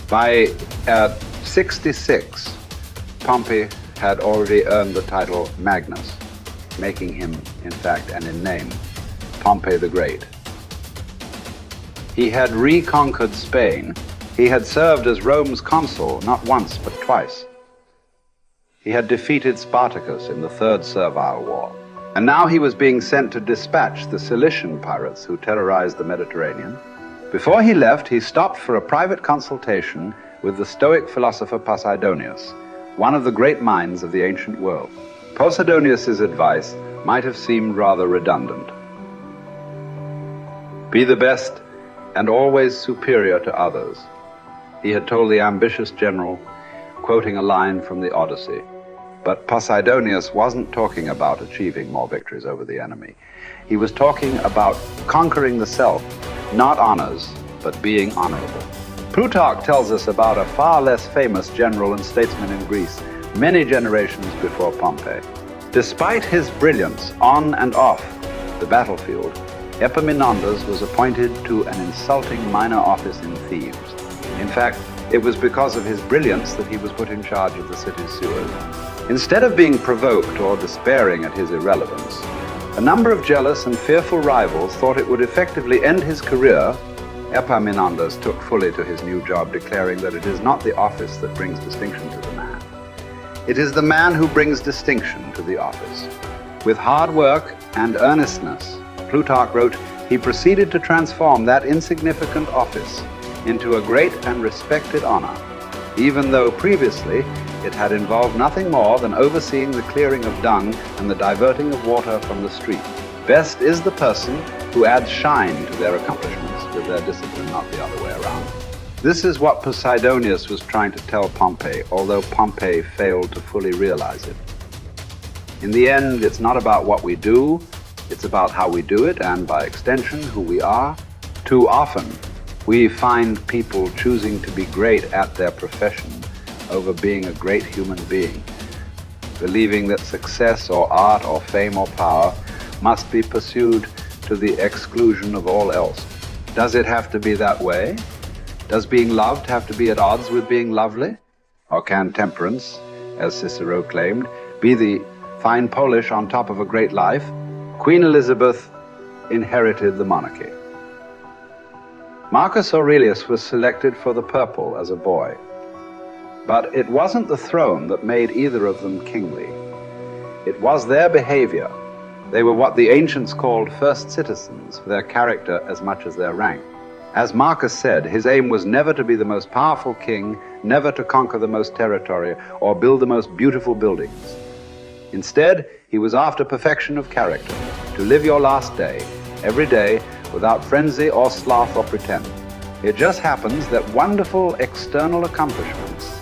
By 66, Pompey had already earned the title Magnus, making him, in fact, and in name, Pompey the Great. He had reconquered Spain. He had served as Rome's consul not once but twice. He had defeated Spartacus in the Third Servile War. And now he was being sent to dispatch the Cilician pirates who terrorized the Mediterranean. Before he left, he stopped for a private consultation with the Stoic philosopher Posidonius, one of the great minds of the ancient world. Posidonius's advice might have seemed rather redundant. Be the best and always superior to others, he had told the ambitious general, quoting a line from the Odyssey. But Posidonius wasn't talking about achieving more victories over the enemy. He was talking about conquering the self, not honors, but being honorable. Plutarch tells us about a far less famous general and statesman in Greece, many generations before Pompey. Despite his brilliance on and off the battlefield, Epaminondas was appointed to an insulting minor office in Thebes. In fact, it was because of his brilliance that he was put in charge of the city's sewers. Instead of being provoked or despairing at his irrelevance, a number of jealous and fearful rivals thought it would effectively end his career. Epaminondas took fully to his new job, declaring that it is not the office that brings distinction to the man. It is the man who brings distinction to the office. With hard work and earnestness, Plutarch wrote, he proceeded to transform that insignificant office into a great and respected honor, even though previously it had involved nothing more than overseeing the clearing of dung and the diverting of water from the street. Best is the person who adds shine to their accomplishments with their discipline, not the other way around. This is what Posidonius was trying to tell Pompey, although Pompey failed to fully realize it. In the end, it's not about what we do, it's about how we do it, and by extension, who we are. Too often, we find people choosing to be great at their profession over being a great human being, believing that success or art or fame or power must be pursued to the exclusion of all else. Does it have to be that way? Does being loved have to be at odds with being lovely? Or can temperance, as Cicero claimed, be the fine polish on top of a great life? Queen Elizabeth inherited the monarchy. Marcus Aurelius was selected for the purple as a boy. But it wasn't the throne that made either of them kingly. It was their behavior. They were what the ancients called first citizens, for their character as much as their rank. As Marcus said, his aim was never to be the most powerful king, never to conquer the most territory, or build the most beautiful buildings. Instead, he was after perfection of character, to live your last day, every day, without frenzy or sloth or pretend. It just happens that wonderful external accomplishments,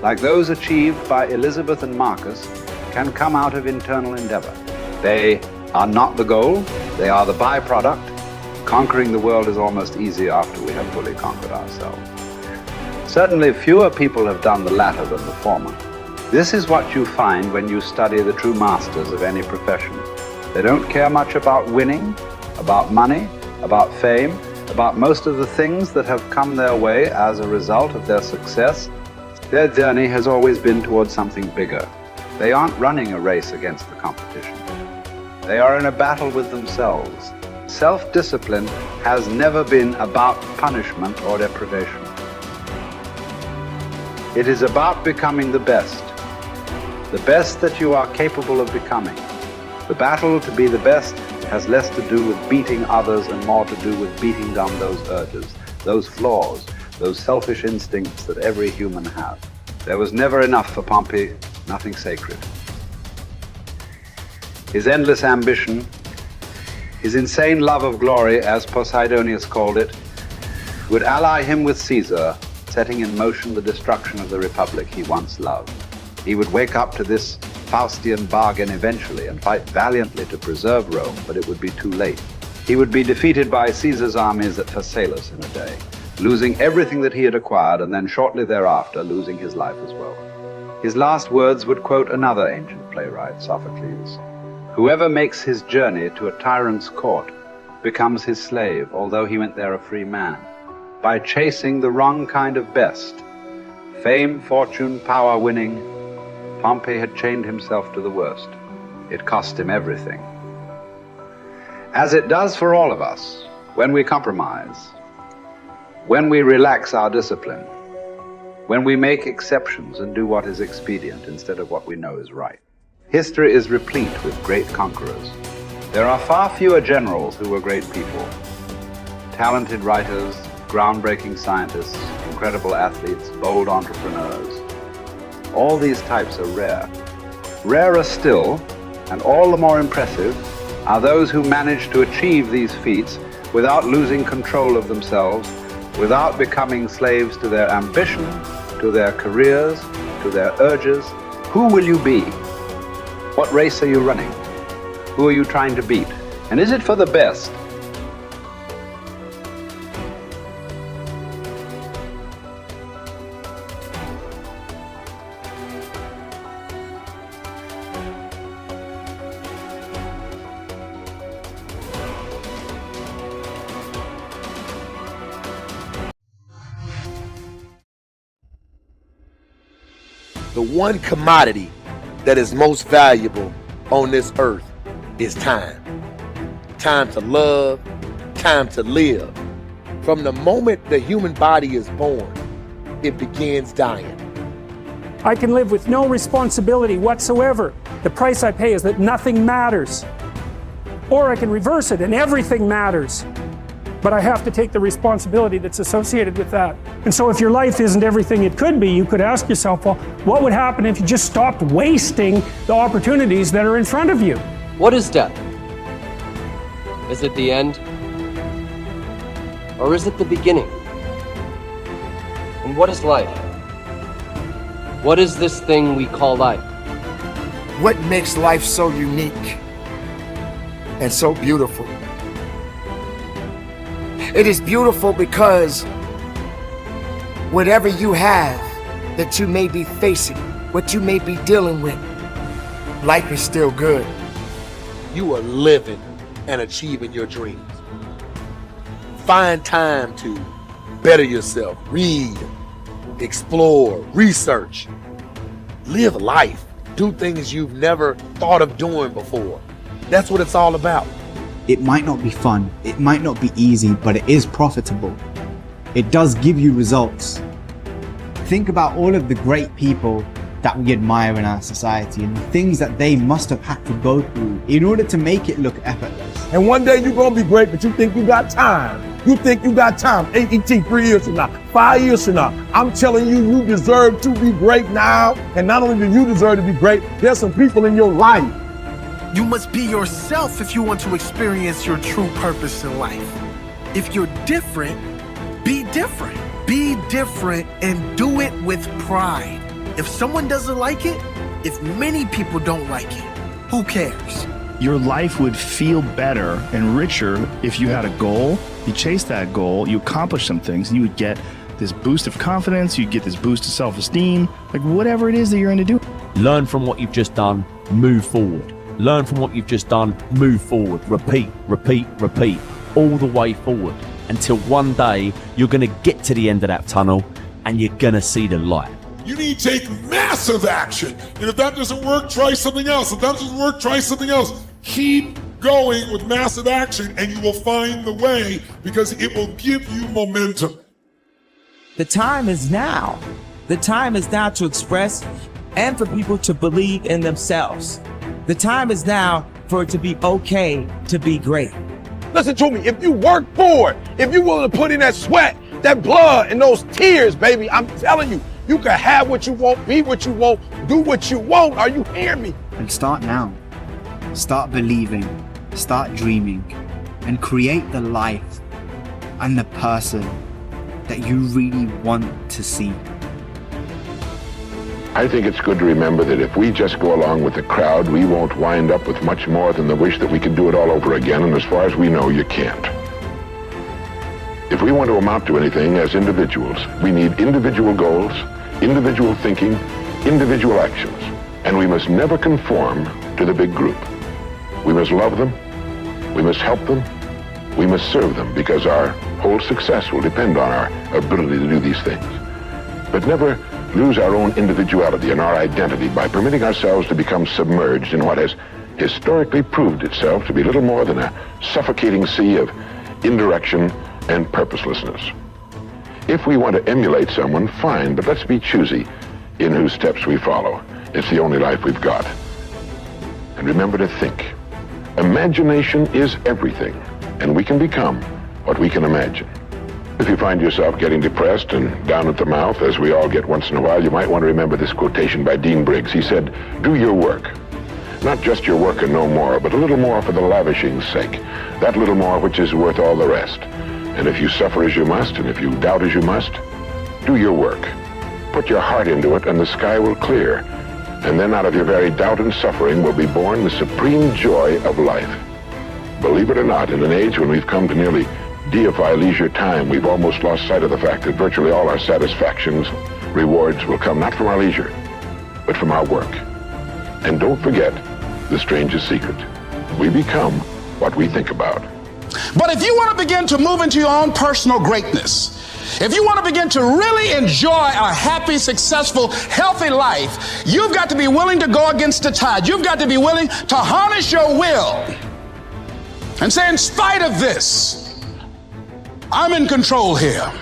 like those achieved by Elizabeth and Marcus, can come out of internal endeavor. They are not the goal, they are the byproduct. Conquering the world is almost easy after we have fully conquered ourselves. Certainly fewer people have done the latter than the former. This is what you find when you study the true masters of any profession. They don't care much about winning, about money, about fame, about most of the things that have come their way as a result of their success. Their journey has always been towards something bigger. They aren't running a race against the competition. They are in a battle with themselves. Self-discipline has never been about punishment or deprivation. It is about becoming the best that you are capable of becoming. The battle to be the best has less to do with beating others and more to do with beating down those urges. those flaws, those selfish instincts that every human has. There was never enough for Pompey, nothing sacred. His endless ambition, his insane love of glory, as Posidonius called it, would ally him with Caesar, setting in motion the destruction of the republic he once loved. He would wake up to this Faustian bargain eventually and fight valiantly to preserve Rome, but it would be too late. He would be defeated by Caesar's armies at Pharsalus in a day, losing everything that he had acquired, and then shortly thereafter losing his life as well. His last words would quote another ancient playwright, Sophocles. "Whoever makes his journey to a tyrant's court becomes his slave, although he went there a free man. By chasing the wrong kind of best, fame, fortune, power winning, Pompey had chained himself to the worst. It cost him everything." As it does for all of us, when we compromise, when we relax our discipline, when we make exceptions and do what is expedient instead of what we know is right. History is replete with great conquerors. There are far fewer generals who were great people. Talented writers, groundbreaking scientists, incredible athletes, bold entrepreneurs. All these types are rare. Rarer still, and all the more impressive, are those who manage to achieve these feats without losing control of themselves, without becoming slaves to their ambition, to their careers, to their urges. Who will you be? What race are you running? Who are you trying to beat? And is it for the best? The one commodity that is most valuable on this earth is time. Time to love, time to live. From the moment the human body is born, it begins dying. I can live with no responsibility whatsoever. The price I pay is that nothing matters. Or I can reverse it and everything matters. But I have to take the responsibility that's associated with that. And so if your life isn't everything it could be, you could ask yourself, well, what would happen if you just stopped wasting the opportunities that are in front of you? What is death? Is it the end? Or is it the beginning? And what is life? What is this thing we call life? What makes life so unique and so beautiful? It is beautiful because whatever you have that you may be facing, what you may be dealing with, life is still good. You are living and achieving your dreams. Find time to better yourself, read, explore, research, live life, do things you've never thought of doing before. That's what it's all about. It might not be fun, it might not be easy, but it is profitable. It does give you results. Think about all of the great people that we admire in our society and the things that they must have had to go through in order to make it look effortless. And one day you're gonna be great, but you think you got time. You think you got time. 18, 3 years from now, 5 years from now. I'm telling you, you deserve to be great now. And not only do you deserve to be great, there's some people in your life. You must be yourself if you want to experience your true purpose in life. If you're different, be different. Be different and do it with pride. If someone doesn't like it, if many people don't like it, who cares? Your life would feel better and richer if you had a goal, you chased that goal, you accomplished some things, and you would get this boost of confidence, you'd get this boost of self-esteem, like whatever it is that you're going to do. Learn from what you've just done, move forward. Learn from what you've just done, move forward, repeat, repeat, repeat, all the way forward until one day you're going to get to the end of that tunnel and you're going to see the light. You need to take massive action. And if that doesn't work, try something else. If that doesn't work, try something else. Keep going with massive action and you will find the way because it will give you momentum. The time is now. The time is now to express and for people to believe in themselves. The time is now for it to be okay to be great. Listen to me, if you work for it, if you're willing to put in that sweat, That blood and those tears, baby, I'm telling you, you can have what you want, be what you want, do what you want. Are you hearing me? And start now. Start believing, start dreaming, and create the life and the person that you really want to see. I think it's good to remember that if we just go along with the crowd, we won't wind up with much more than the wish that we could do it all over again, and as far as we know, you can't. If we want to amount to anything as individuals, we need individual goals, individual thinking, individual actions, and we must never conform to the big group. We must love them, we must help them, we must serve them, because our whole success will depend on our ability to do these things. But never lose our own individuality and our identity by permitting ourselves to become submerged in what has historically proved itself to be little more than a suffocating sea of indirection and purposelessness. If we want to emulate someone, fine, but let's be choosy in whose steps we follow. It's the only life we've got. And remember to think. Imagination is everything, and we can become what we can imagine. If you find yourself getting depressed and down at the mouth, as we all get once in a while, you might want to remember this quotation by Dean Briggs. He said, "Do your work. Not just your work and no more, but a little more for the lavishing's sake. That little more which is worth all the rest. And if you suffer as you must, and if you doubt as you must, do your work. Put your heart into it, and the sky will clear. And then out of your very doubt and suffering will be born the supreme joy of life." Believe it or not, in an age when we've come to nearly deify leisure time, we've almost lost sight of the fact that virtually all our satisfactions, rewards will come not from our leisure, but from our work. And don't forget the strangest secret. We become what we think about. But if you want to begin to move into your own personal greatness, if you want to begin to really enjoy a happy, successful, healthy life, you've got to be willing to go against the tide. You've got to be willing to harness your will and say, in spite of this, I'm in control here.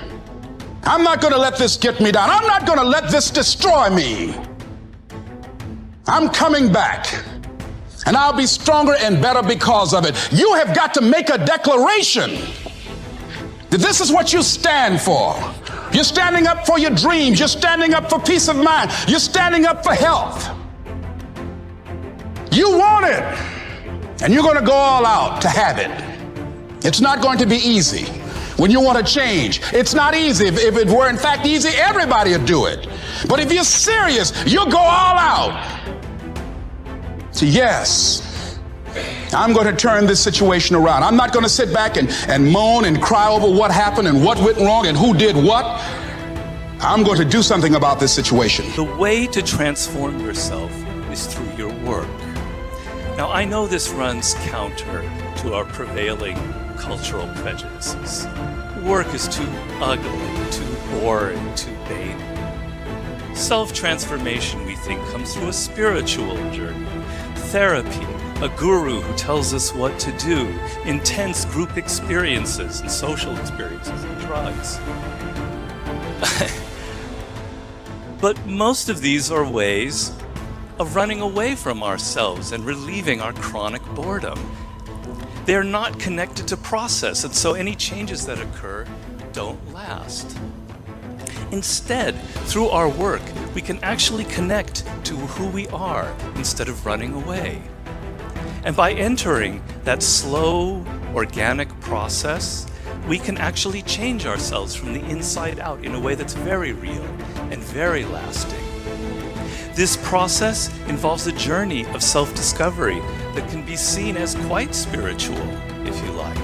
I'm not going to let this get me down. I'm not going to let this destroy me. I'm coming back, and I'll be stronger and better because of it. You have got to make a declaration that this is what you stand for. You're standing up for your dreams. You're standing up for peace of mind. You're standing up for health. You want it, and you're going to go all out to have it. It's not going to be easy. When you want to change, it's not easy. If it were in fact easy, everybody would do it. But if you're serious, you'll go all out. So yes, I'm going to turn this situation around. I'm not going to sit back and moan and cry over what happened and what went wrong and who did what. I'm going to do something about this situation. The way to transform yourself is through your work. Now, I know this runs counter to our prevailing cultural prejudices. Work is too ugly, too boring, too vain. Self-transformation, we think, comes through a spiritual journey. Therapy, a guru who tells us what to do, intense group experiences and social experiences, and drugs. But most of these are ways of running away from ourselves and relieving our chronic boredom. They're not connected to process, and so any changes that occur don't last. Instead, through our work, we can actually connect to who we are instead of running away. And by entering that slow, organic process, we can actually change ourselves from the inside out in a way that's very real and very lasting. This process involves a journey of self-discovery that can be seen as quite spiritual, if you like.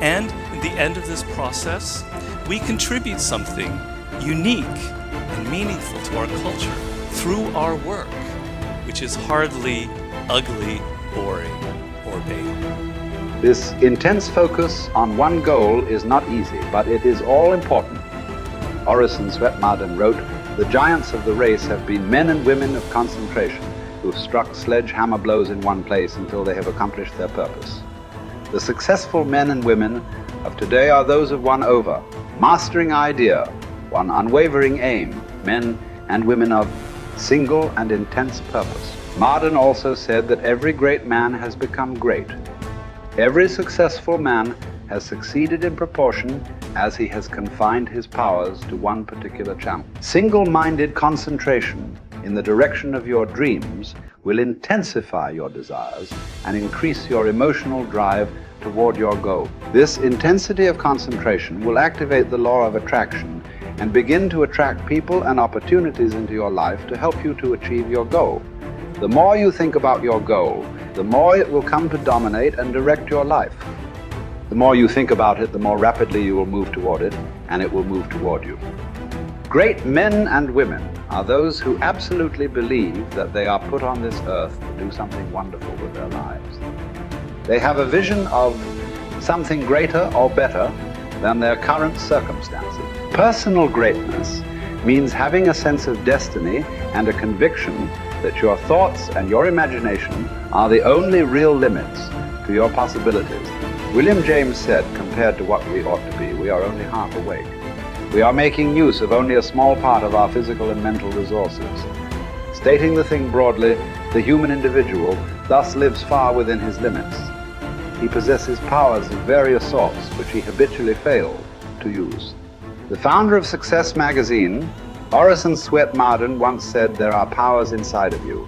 And in the end of this process, we contribute something unique and meaningful to our culture through our work, which is hardly ugly, boring, or vain. This intense focus on one goal is not easy, but it is all important. Orison Swetmarden wrote, "The giants of the race have been men and women of concentration who've struck sledgehammer blows in one place until they have accomplished their purpose. The successful men and women of today are those of one over, mastering idea, one unwavering aim, men and women of single and intense purpose." Marden also said that every great man has become great. Every successful man has succeeded in proportion as he has confined his powers to one particular channel. Single-minded concentration in the direction of your dreams will intensify your desires and increase your emotional drive toward your goal. This intensity of concentration will activate the law of attraction and begin to attract people and opportunities into your life to help you to achieve your goal. The more you think about your goal, the more it will come to dominate and direct your life. The more you think about it, the more rapidly you will move toward it, and it will move toward you. Great men and women are those who absolutely believe that they are put on this earth to do something wonderful with their lives. They have a vision of something greater or better than their current circumstances. Personal greatness means having a sense of destiny and a conviction that your thoughts and your imagination are the only real limits to your possibilities. William James said, compared to what we ought to be, we are only half awake. We are making use of only a small part of our physical and mental resources. Stating the thing broadly, the human individual thus lives far within his limits. He possesses powers of various sorts which he habitually failed to use. The founder of Success magazine, Orison Swett Marden, once said, there are powers inside of you,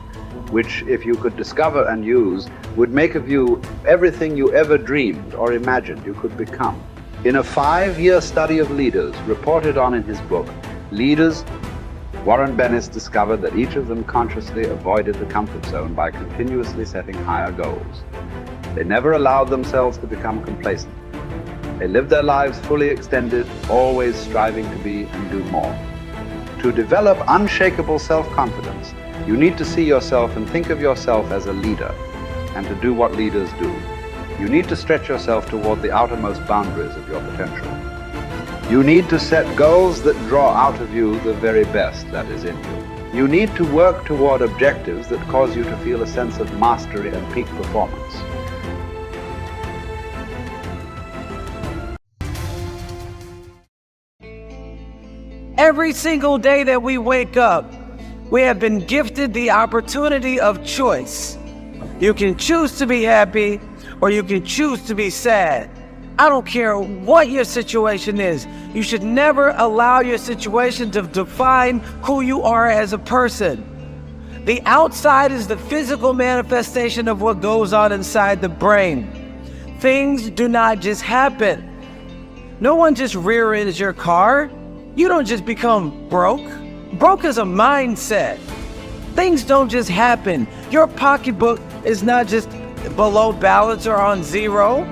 which if you could discover and use, would make of you everything you ever dreamed or imagined you could become. In a 5-year study of leaders reported on in his book, Leaders, Warren Bennis discovered that each of them consciously avoided the comfort zone by continuously setting higher goals. They never allowed themselves to become complacent. They lived their lives fully extended, always striving to be and do more. To develop unshakable self-confidence, you need to see yourself and think of yourself as a leader, and to do what leaders do. You need to stretch yourself toward the outermost boundaries of your potential. You need to set goals that draw out of you the very best that is in you. You need to work toward objectives that cause you to feel a sense of mastery and peak performance. Every single day that we wake up, we have been gifted the opportunity of choice. You can choose to be happy, or you can choose to be sad. I don't care what your situation is. You should never allow your situation to define who you are as a person. The outside is the physical manifestation of what goes on inside the brain. Things do not just happen. No one just rear-ends your car. You don't just become broke. Broke is a mindset. Things don't just happen. Your pocketbook is not just below balance or on zero.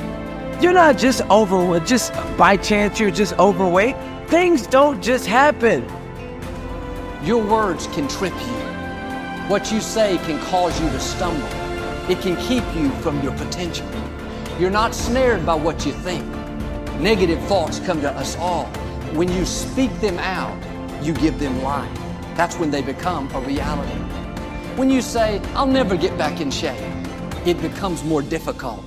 You're not just overweight, just by chance you're just overweight. Things don't just happen. Your words can trip you. What you say can cause you to stumble. It can keep you from your potential. You're not snared by what you think. Negative thoughts come to us all. When you speak them out, you give them life. That's when they become a reality. When you say, I'll never get back in shape, it becomes more difficult.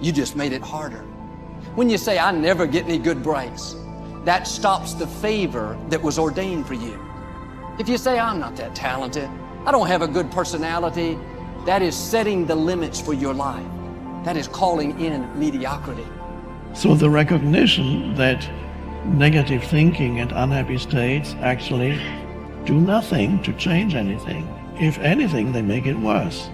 You just made it harder. When you say, I never get any good breaks, that stops the favor that was ordained for you. If you say, I'm not that talented, I don't have a good personality, that is setting the limits for your life. That is calling in mediocrity. So the recognition that negative thinking and unhappy states actually do nothing to change anything. If anything, they make it worse.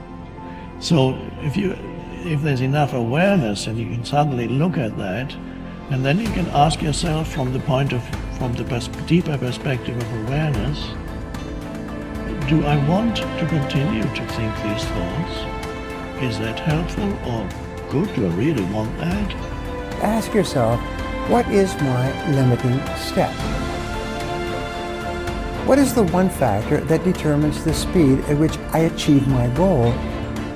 So if there's enough awareness and you can suddenly look at that, and then you can ask yourself from the deeper perspective of awareness, do I want to continue to think these thoughts? Is that helpful or good? Do I really want that? Ask yourself, what is my limiting step? What is the one factor that determines the speed at which I achieve my goal,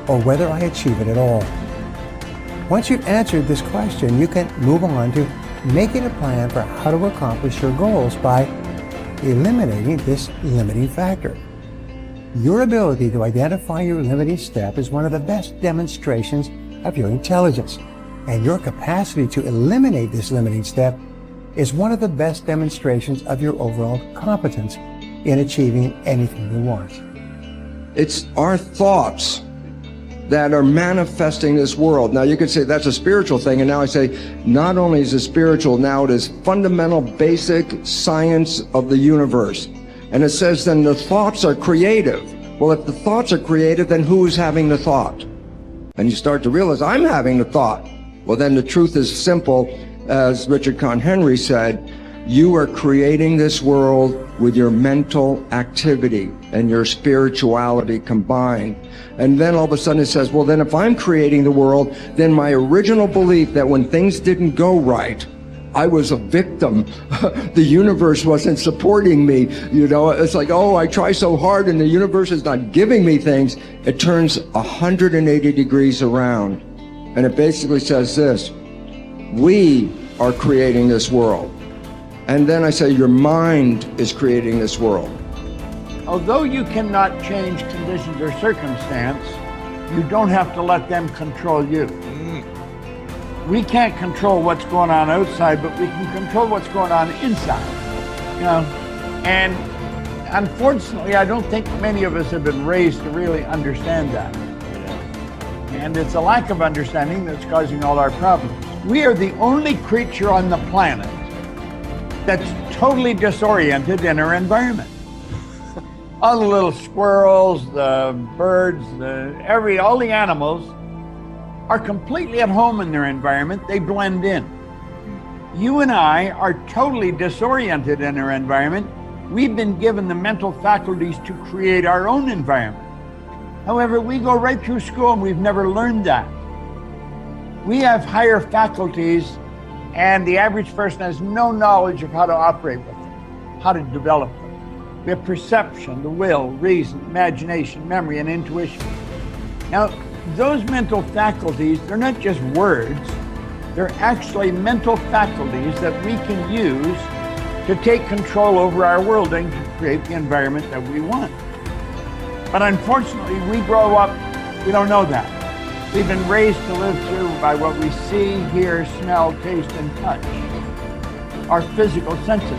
or whether I achieve it at all? Once you've answered this question, you can move on to making a plan for how to accomplish your goals by eliminating this limiting factor. Your ability to identify your limiting step is one of the best demonstrations of your intelligence, and your capacity to eliminate this limiting step is one of the best demonstrations of your overall competence in achieving anything you want. It's our thoughts that are manifesting this world. Now you could say that's a spiritual thing, and now I say not only is it spiritual, now it is fundamental basic science of the universe. And it says then the thoughts are creative. Well, if the thoughts are creative, then who is having the thought? And you start to realize I'm having the thought. Well, then the truth is simple. As Richard Conn Henry said, you are creating this world with your mental activity and your spirituality combined. And then all of a sudden it says, well, then if I'm creating the world, then my original belief that when things didn't go right, I was a victim. The universe wasn't supporting me. You know, it's like, oh, I try so hard and the universe is not giving me things. It turns 180 degrees around. And it basically says this: we are creating this world. And then I say your mind is creating this world. Although you cannot change conditions or circumstance, you don't have to let them control you. We can't control what's going on outside, but we can control what's going on inside. You know, and unfortunately, I don't think many of us have been raised to really understand that. And it's a lack of understanding that's causing all our problems. We are the only creature on the planet that's totally disoriented in our environment. All the little squirrels, the birds, all the animals are completely at home in their environment. They blend in. You and I are totally disoriented in our environment. We've been given the mental faculties to create our own environment. However, we go right through school and we've never learned that. We have higher faculties, and the average person has no knowledge of how to operate with them, how to develop them. We have perception, the will, reason, imagination, memory, and intuition. Now, those mental faculties, they're not just words, they're actually mental faculties that we can use to take control over our world and to create the environment that we want. But unfortunately, we grow up, we don't know that. We've been raised to live through by what we see, hear, smell, taste, and touch, our physical senses.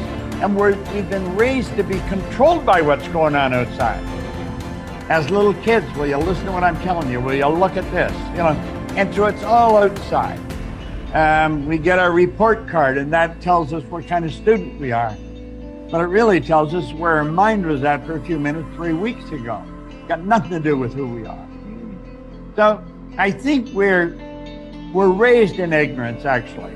And we've been raised to be controlled by what's going on outside. As little kids, will you listen to what I'm telling you? Will you look at this? You know, and so it's all outside. We get our report card, and that tells us what kind of student we are. But it really tells us where our mind was at for a few minutes 3 weeks ago. Got nothing to do with who we are. So I think we're raised in ignorance, actually.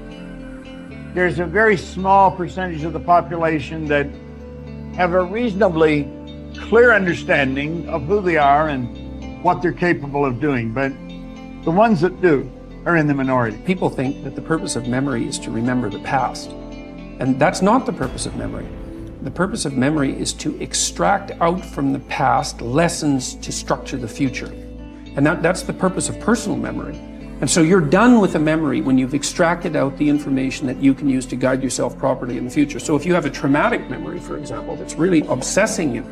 There's a very small percentage of the population that have a reasonably clear understanding of who they are and what they're capable of doing, but the ones that do are in the minority. People think that the purpose of memory is to remember the past, and that's not the purpose of memory. The purpose of memory is to extract out from the past lessons to structure the future. And that's the purpose of personal memory. And so you're done with a memory when you've extracted out the information that you can use to guide yourself properly in the future. So if you have a traumatic memory, for example, that's really obsessing you,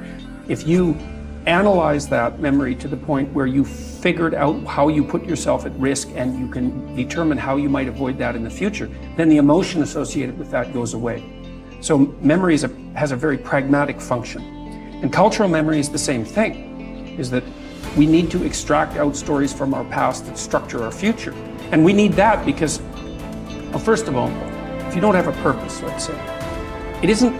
if you analyze that memory to the point where you figured out how you put yourself at risk and you can determine how you might avoid that in the future, then the emotion associated with that goes away. So memory has a very pragmatic function. And cultural memory is the same thing, is that we need to extract out stories from our past that structure our future. And we need that because, well, first of all, if you don't have a purpose, let's say, it isn't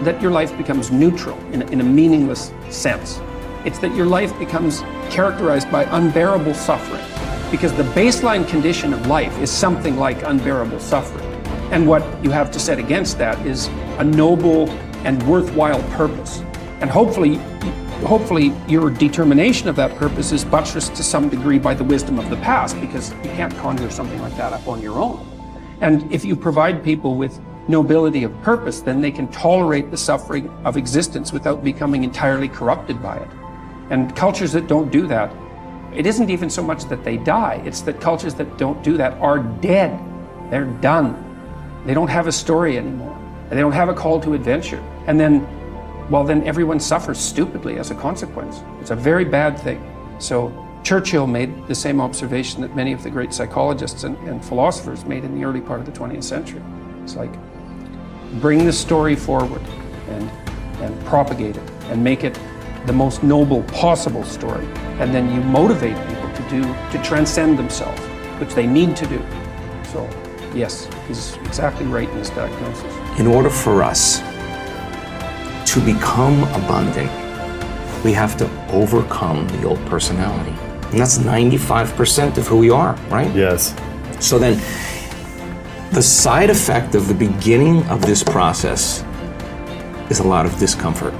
that your life becomes neutral in a meaningless sense. It's that your life becomes characterized by unbearable suffering, because the baseline condition of life is something like unbearable suffering. And what you have to set against that is a noble and worthwhile purpose. And hopefully your determination of that purpose is buttressed to some degree by the wisdom of the past, because you can't conjure something like that up on your own. And if you provide people with nobility of purpose, then they can tolerate the suffering of existence without becoming entirely corrupted by it. And cultures that don't do that, it isn't even so much that they die, it's that cultures that don't do that are dead. They're done. They don't have a story anymore. They don't have a call to adventure. And then, well, then everyone suffers stupidly as a consequence. It's a very bad thing. So Churchill made the same observation that many of the great psychologists and philosophers made in the early part of the 20th century. It's like, bring the story forward and propagate it and make it the most noble possible story. And then you motivate people to do to transcend themselves, which they need to do. So, yes, he's exactly right in his diagnosis. In order for us to become abundant, we have to overcome the old personality. And that's 95% of who we are, right? Yes. So then, the side effect of the beginning of this process is a lot of discomfort.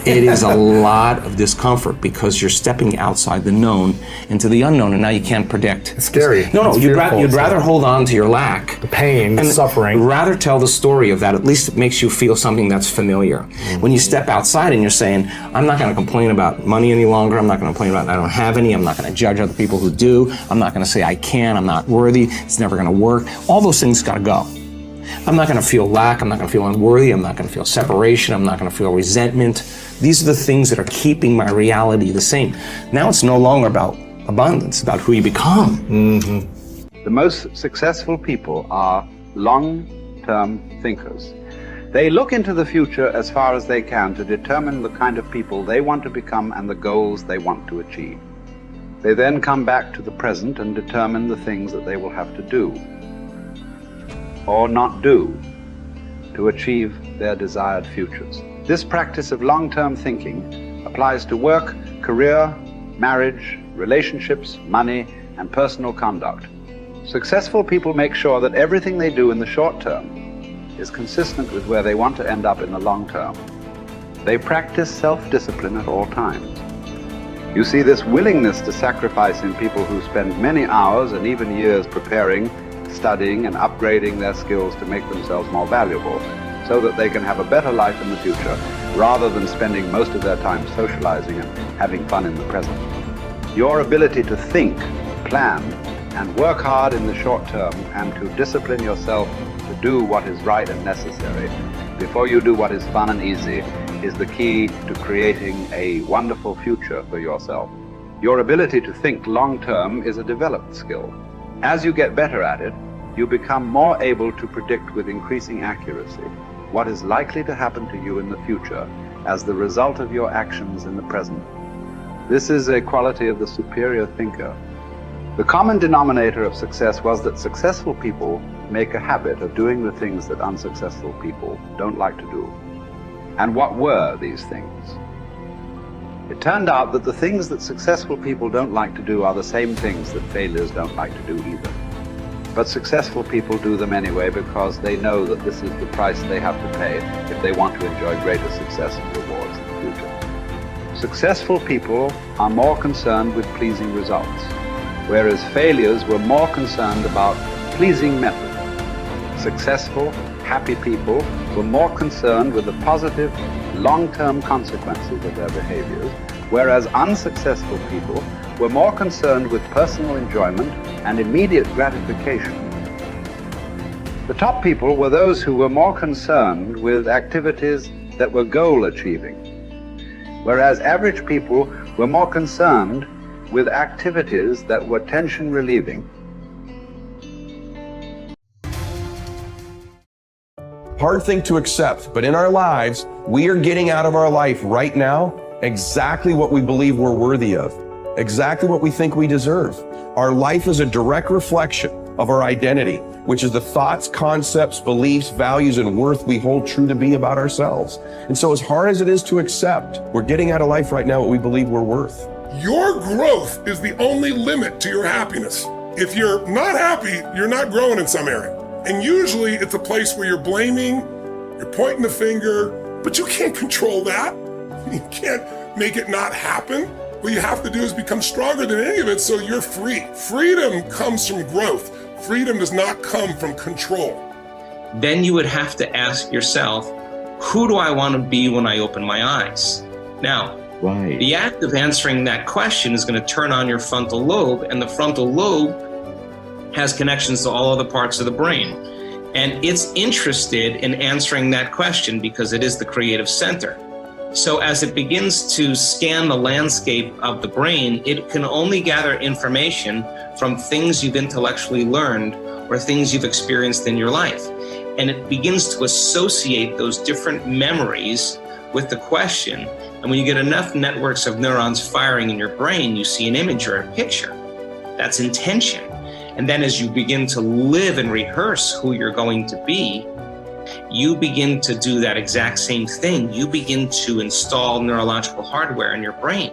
It is a lot of discomfort because you're stepping outside the known into the unknown, and now you can't predict. It's scary. No, you'd rather hold on to your lack. The pain, the suffering. Rather tell the story of that. At least it makes you feel something that's familiar. Mm-hmm. When you step outside and you're saying, I'm not going to complain about money any longer. I'm not going to complain about I don't have any. I'm not going to judge other people who do. I'm not going to say I can. I'm not worthy. It's never going to work. All those things got to go. I'm not going to feel lack. I'm not going to feel unworthy. I'm not going to feel separation. I'm not going to feel resentment. These are the things that are keeping my reality the same. Now it's no longer about abundance, about who you become. Mm-hmm. The most successful people are long-term thinkers. They look into the future as far as they can to determine the kind of people they want to become and the goals they want to achieve. They then come back to the present and determine the things that they will have to do or not do to achieve their desired futures. This practice of long-term thinking applies to work, career, marriage, relationships, money, and personal conduct. Successful people make sure that everything they do in the short term is consistent with where they want to end up in the long term. They practice self-discipline at all times. You see this willingness to sacrifice in people who spend many hours and even years preparing, studying, and upgrading their skills to make themselves more valuable so that they can have a better life in the future rather than spending most of their time socializing and having fun in the present. Your ability to think, plan, and work hard in the short term and to discipline yourself to do what is right and necessary before you do what is fun and easy is the key to creating a wonderful future for yourself. Your ability to think long term is a developed skill. As you get better at it, you become more able to predict with increasing accuracy what is likely to happen to you in the future as the result of your actions in the present. This is a quality of the superior thinker. The common denominator of success was that successful people make a habit of doing the things that unsuccessful people don't like to do. And what were these things? It turned out that the things that successful people don't like to do are the same things that failures don't like to do either. But successful people do them anyway because they know that this is the price they have to pay if they want to enjoy greater success and rewards in the future. Successful people are more concerned with pleasing results, whereas failures were more concerned about pleasing method. Successful, happy people were more concerned with the positive, long-term consequences of their behaviors, whereas unsuccessful people were more concerned with personal enjoyment and immediate gratification. The top people were those who were more concerned with activities that were goal-achieving, whereas average people were more concerned with activities that were tension-relieving. Hard thing to accept, but in our lives, we are getting out of our life right now exactly what we believe we're worthy of, exactly what we think we deserve. Our life is a direct reflection of our identity, which is the thoughts, concepts, beliefs, values, and worth we hold true to be about ourselves. And so as hard as it is to accept, we're getting out of life right now what we believe we're worth. Your growth is the only limit to your happiness. If you're not happy, you're not growing in some area. And usually it's a place where you're blaming, you're pointing the finger, but you can't control that. You can't make it not happen. What you have to do is become stronger than any of it so you're free. Freedom comes from growth. Freedom does not come from control. Then you would have to ask yourself, who do I want to be when I open my eyes? Now, the act of answering that question is going to turn on your frontal lobe, and the frontal lobe has connections to all other parts of the brain. And it's interested in answering that question because it is the creative center. So as it begins to scan the landscape of the brain, it can only gather information from things you've intellectually learned or things you've experienced in your life. And it begins to associate those different memories with the question. And And when you get enough networks of neurons firing in your brain, you see an image or a picture. That's intention. And then as you begin to live and rehearse who you're going to be, you begin to do that exact same thing. You begin to install neurological hardware in your brain.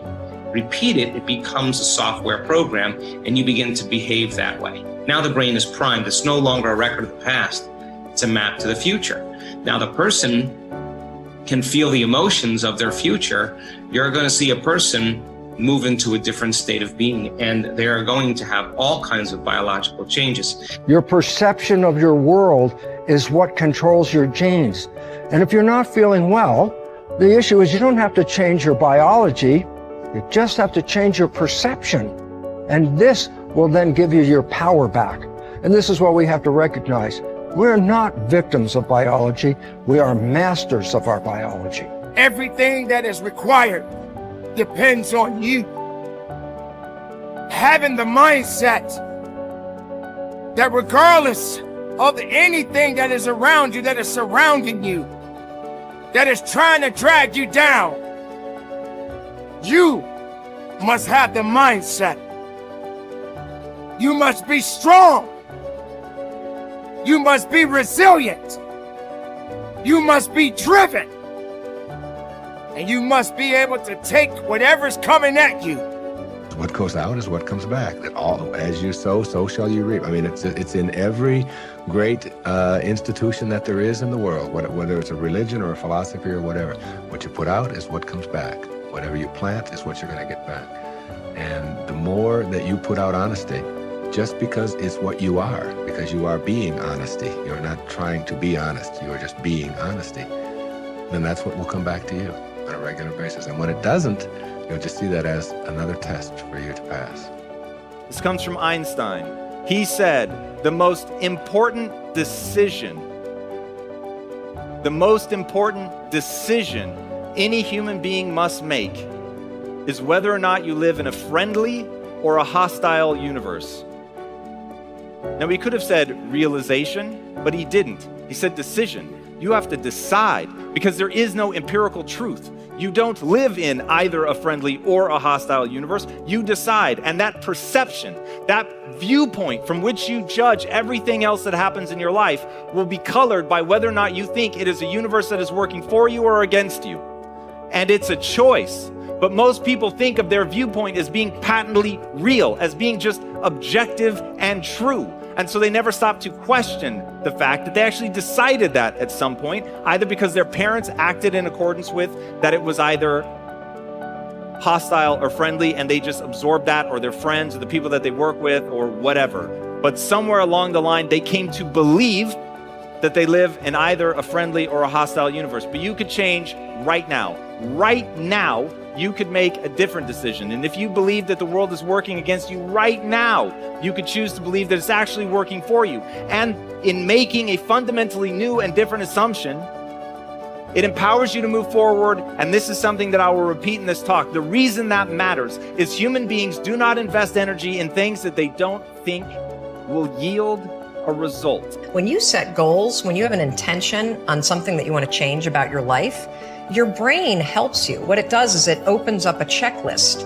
Repeat it, it becomes a software program, and you begin to behave that way. Now the brain is primed. It's no longer a record of the past. It's a map to the future. Now the person can feel the emotions of their future. You're going to see a person move into a different state of being, and they are going to have all kinds of biological changes. Your perception of your world is what controls your genes. And if you're not feeling well, the issue is you don't have to change your biology, you just have to change your perception. And this will then give you your power back. And this is what we have to recognize. We're not victims of biology, we are masters of our biology. Everything that is required depends on you. Having the mindset that regardless of anything that is around you, that is surrounding you, that is trying to drag you down, you must have the mindset. You must be strong. You must be resilient. You must be driven. And you must be able to take whatever's coming at you. What goes out is what comes back. That all, as you sow, so shall you reap. I mean, it's in every great institution that there is in the world, whether it's a religion or a philosophy or whatever. What you put out is what comes back. Whatever you plant is what you're going to get back. And the more that you put out honesty, just because it's what you are, because you are being honesty, you're not trying to be honest, you are just being honesty, then that's what will come back to you on a regular basis. And when it doesn't, you'll just see that as another test for you to pass. This comes from Einstein. He said, the most important decision any human being must make is whether or not you live in a friendly or a hostile universe. Now, he could have said realization, but he didn't. He said decision. You have to decide, because there is no empirical truth. You don't live in either a friendly or a hostile universe. You decide, and that perception, that viewpoint from which you judge everything else that happens in your life will be colored by whether or not you think it is a universe that is working for you or against you. And it's a choice. But most people think of their viewpoint as being patently real, as being just objective and true. And so they never stop to question the fact that they actually decided that at some point, either because their parents acted in accordance with that it was either hostile or friendly, and they just absorbed that, or their friends or the people that they work with or whatever. But somewhere along the line, they came to believe that they live in either a friendly or a hostile universe. But you could change right now. Right now, you could make a different decision. And if you believe that the world is working against you right now, you could choose to believe that it's actually working for you. And in making a fundamentally new and different assumption, it empowers you to move forward. And this is something that I will repeat in this talk. The reason that matters is human beings do not invest energy in things that they don't think will yield a result. When you set goals, when you have an intention on something that you want to change about your life, your brain helps you. What it does is it opens up a checklist,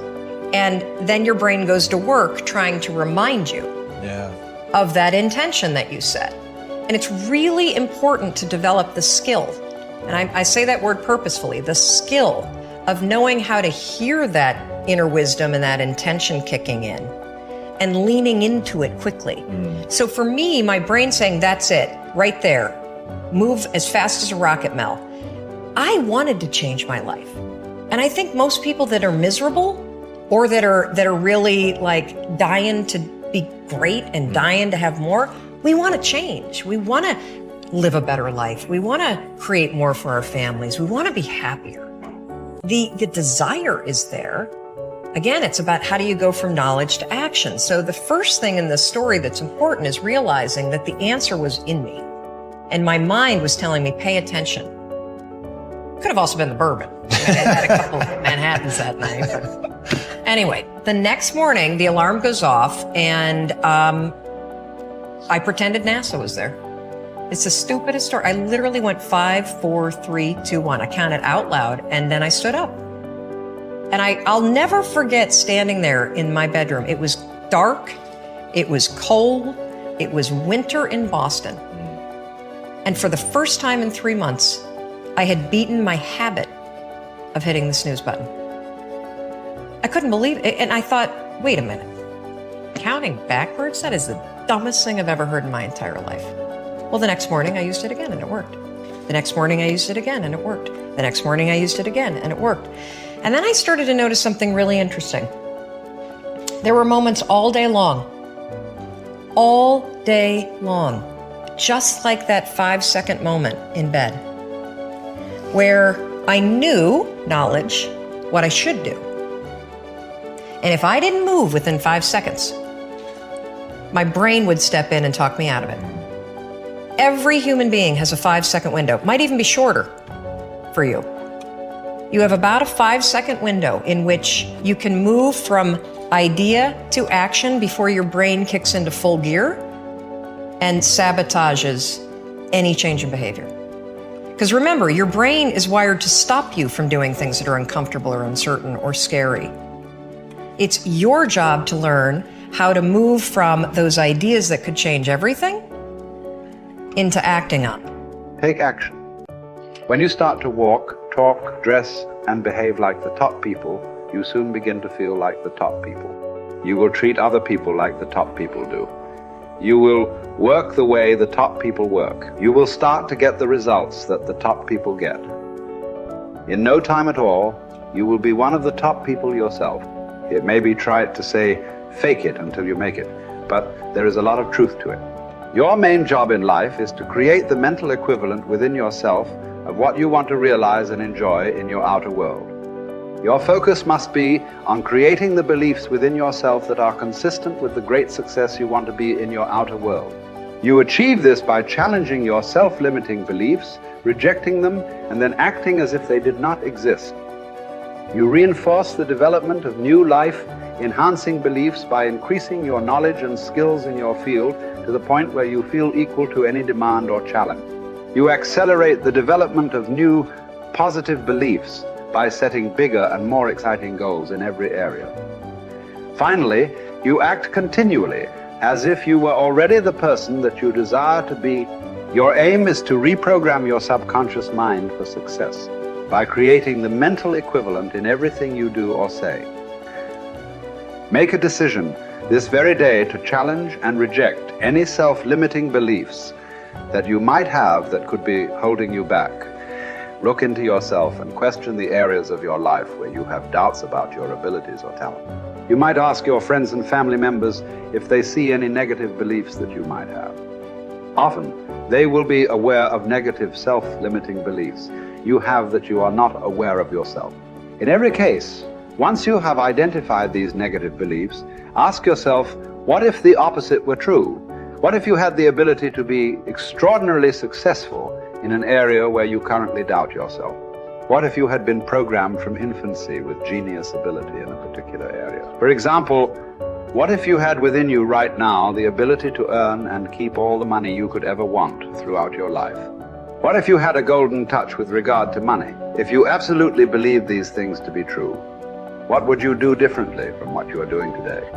and then your brain goes to work trying to remind you of that intention that you set. And it's really important to develop the skill, and I say that word purposefully, the skill of knowing how to hear that inner wisdom and that intention kicking in and leaning into it quickly. So for me, my brain saying, that's it, right there, move as fast as a rocket, Mel. I wanted to change my life. And I think most people that are miserable or that are really like dying to be great and dying to have more, we want to change. We want to live a better life. We want to create more for our families. We want to be happier. The desire is there. Again, it's about how do you go from knowledge to action. So the first thing in this story that's important is realizing that the answer was in me. And my mind was telling me, pay attention. Could have also been the bourbon. I had a couple of Manhattans that night. But anyway, the next morning, the alarm goes off, and I pretended NASA was there. It's the stupidest story. I literally went 5, 4, 3, 2, 1. I counted out loud, and then I stood up. And I'll never forget standing there in my bedroom. It was dark, it was cold, it was winter in Boston. And for the first time in 3 months, I had beaten my habit of hitting the snooze button. I couldn't believe it. And I thought, wait a minute. Counting backwards? That is the dumbest thing I've ever heard in my entire life. Well, the next morning I used it again and it worked. The next morning I used it again and it worked. The next morning I used it again and it worked. And then I started to notice something really interesting. There were moments all day long, just like that 5-second moment in bed, where I knew knowledge what I should do. And if I didn't move within 5 seconds, my brain would step in and talk me out of it. Every human being has a 5-second window, might even be shorter for you. You have about a 5-second window in which you can move from idea to action before your brain kicks into full gear and sabotages any change in behavior. Because remember, your brain is wired to stop you from doing things that are uncomfortable or uncertain or scary. It's your job to learn how to move from those ideas that could change everything into acting on. Take action. When you start to walk, talk, dress, and behave like the top people, you soon begin to feel like the top people. You will treat other people like the top people do. You will work the way the top people work. You will start to get the results that the top people get. In no time at all, you will be one of the top people yourself. It may be trite to say, fake it until you make it, but there is a lot of truth to it. Your main job in life is to create the mental equivalent within yourself of what you want to realize and enjoy in your outer world. Your focus must be on creating the beliefs within yourself that are consistent with the great success you want to be in your outer world. You achieve this by challenging your self-limiting beliefs, rejecting them, and then acting as if they did not exist. You reinforce the development of new life-enhancing beliefs by increasing your knowledge and skills in your field to the point where you feel equal to any demand or challenge. You accelerate the development of new positive beliefs by setting bigger and more exciting goals in every area. Finally, you act continually as if you were already the person that you desire to be. Your aim is to reprogram your subconscious mind for success by creating the mental equivalent in everything you do or say. Make a decision this very day to challenge and reject any self-limiting beliefs that you might have that could be holding you back. Look into yourself and question the areas of your life where you have doubts about your abilities or talent. You might ask your friends and family members if they see any negative beliefs that you might have. Often, they will be aware of negative self-limiting beliefs you have that you are not aware of yourself. In every case, once you have identified these negative beliefs, ask yourself, what if the opposite were true? What if you had the ability to be extraordinarily successful in an area where you currently doubt yourself? What if you had been programmed from infancy with genius ability in a particular area? For example, what if you had within you right now the ability to earn and keep all the money you could ever want throughout your life? What if you had a golden touch with regard to money? If you absolutely believed these things to be true, what would you do differently from what you are doing today?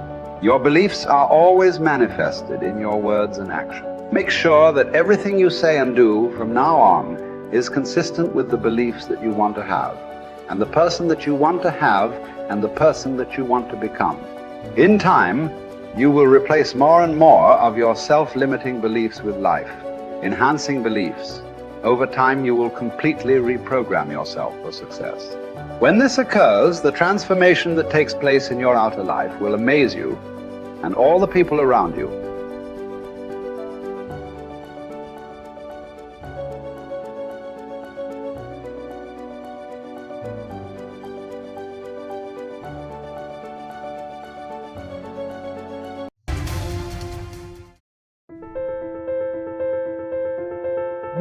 Your beliefs are always manifested in your words and actions. Make sure that everything you say and do from now on is consistent with the beliefs that you want to have, and the person that you want to have, and the person that you want to become. In time, you will replace more and more of your self-limiting beliefs with life-enhancing beliefs. Over time, you will completely reprogram yourself for success. When this occurs, the transformation that takes place in your outer life will amaze you and all the people around you.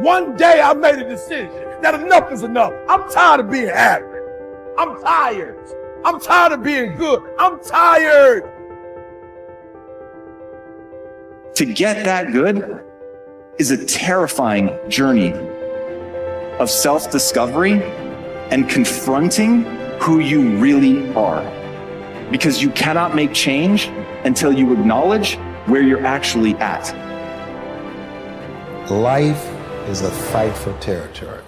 One day I made a decision that enough is enough. I'm tired of being happy. I'm tired. I'm tired of being good. I'm tired. To get that good is a terrifying journey of self-discovery and confronting who you really are. Because you cannot make change until you acknowledge where you're actually at. Life is a fight for territory.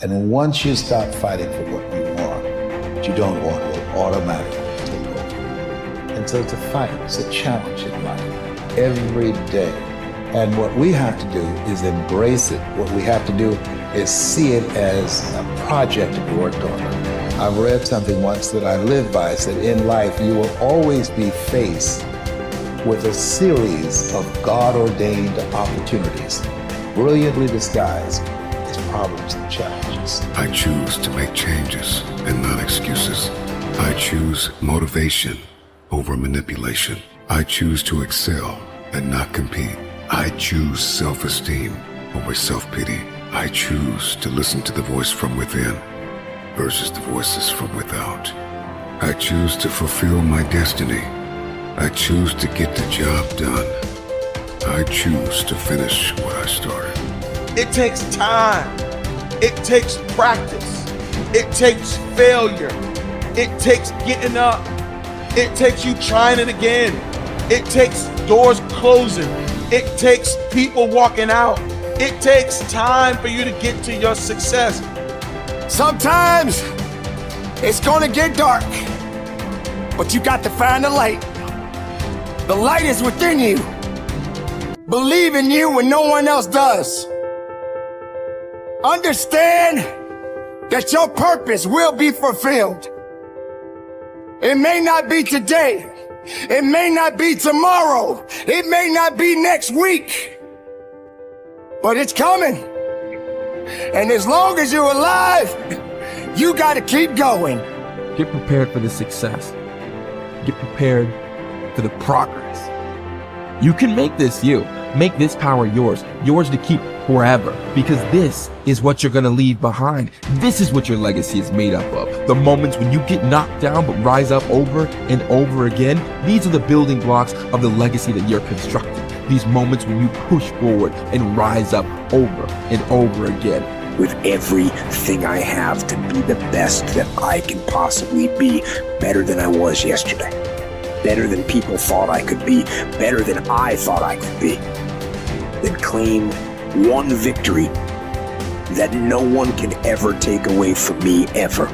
And once you stop fighting for what you want, what you don't want will automatically take over. And so it's a fight, it's a challenge in life, every day. And what we have to do is embrace it. What we have to do is see it as a project to be worked on. I've read something once that I live by. It said, in life, you will always be faced with a series of God-ordained opportunities, brilliantly disguised as problems and challenges. I choose to make changes and not excuses. I choose motivation over manipulation. I choose to excel and not compete. I choose self-esteem over self-pity. I choose to listen to the voice from within versus the voices from without. I choose to fulfill my destiny. I choose to get the job done. I choose to finish what I started. It takes time. It takes practice. It takes failure. It takes getting up. It takes you trying it again. It takes doors closing. It takes people walking out. It takes time for you to get to your success. Sometimes it's gonna get dark, but you got to find the light. The light is within you. Believe in you when no one else does. Understand that your purpose will be fulfilled. It may not be today. It may not be tomorrow. It may not be next week. But it's coming. And as long as you're alive, you got to keep going. Get prepared for the success. Get prepared for the progress. You can make this you. Make this power yours. Yours to keep forever. Because this is what you're going to leave behind. This is what your legacy is made up of. The moments when you get knocked down but rise up over and over again. These are the building blocks of the legacy that you're constructing. These moments when you push forward and rise up over and over again. With everything I have to be the best that I can possibly be, better than I was yesterday. Better than people thought I could be, better than I thought I could be. Then claim one victory that no one can ever take away from me, ever.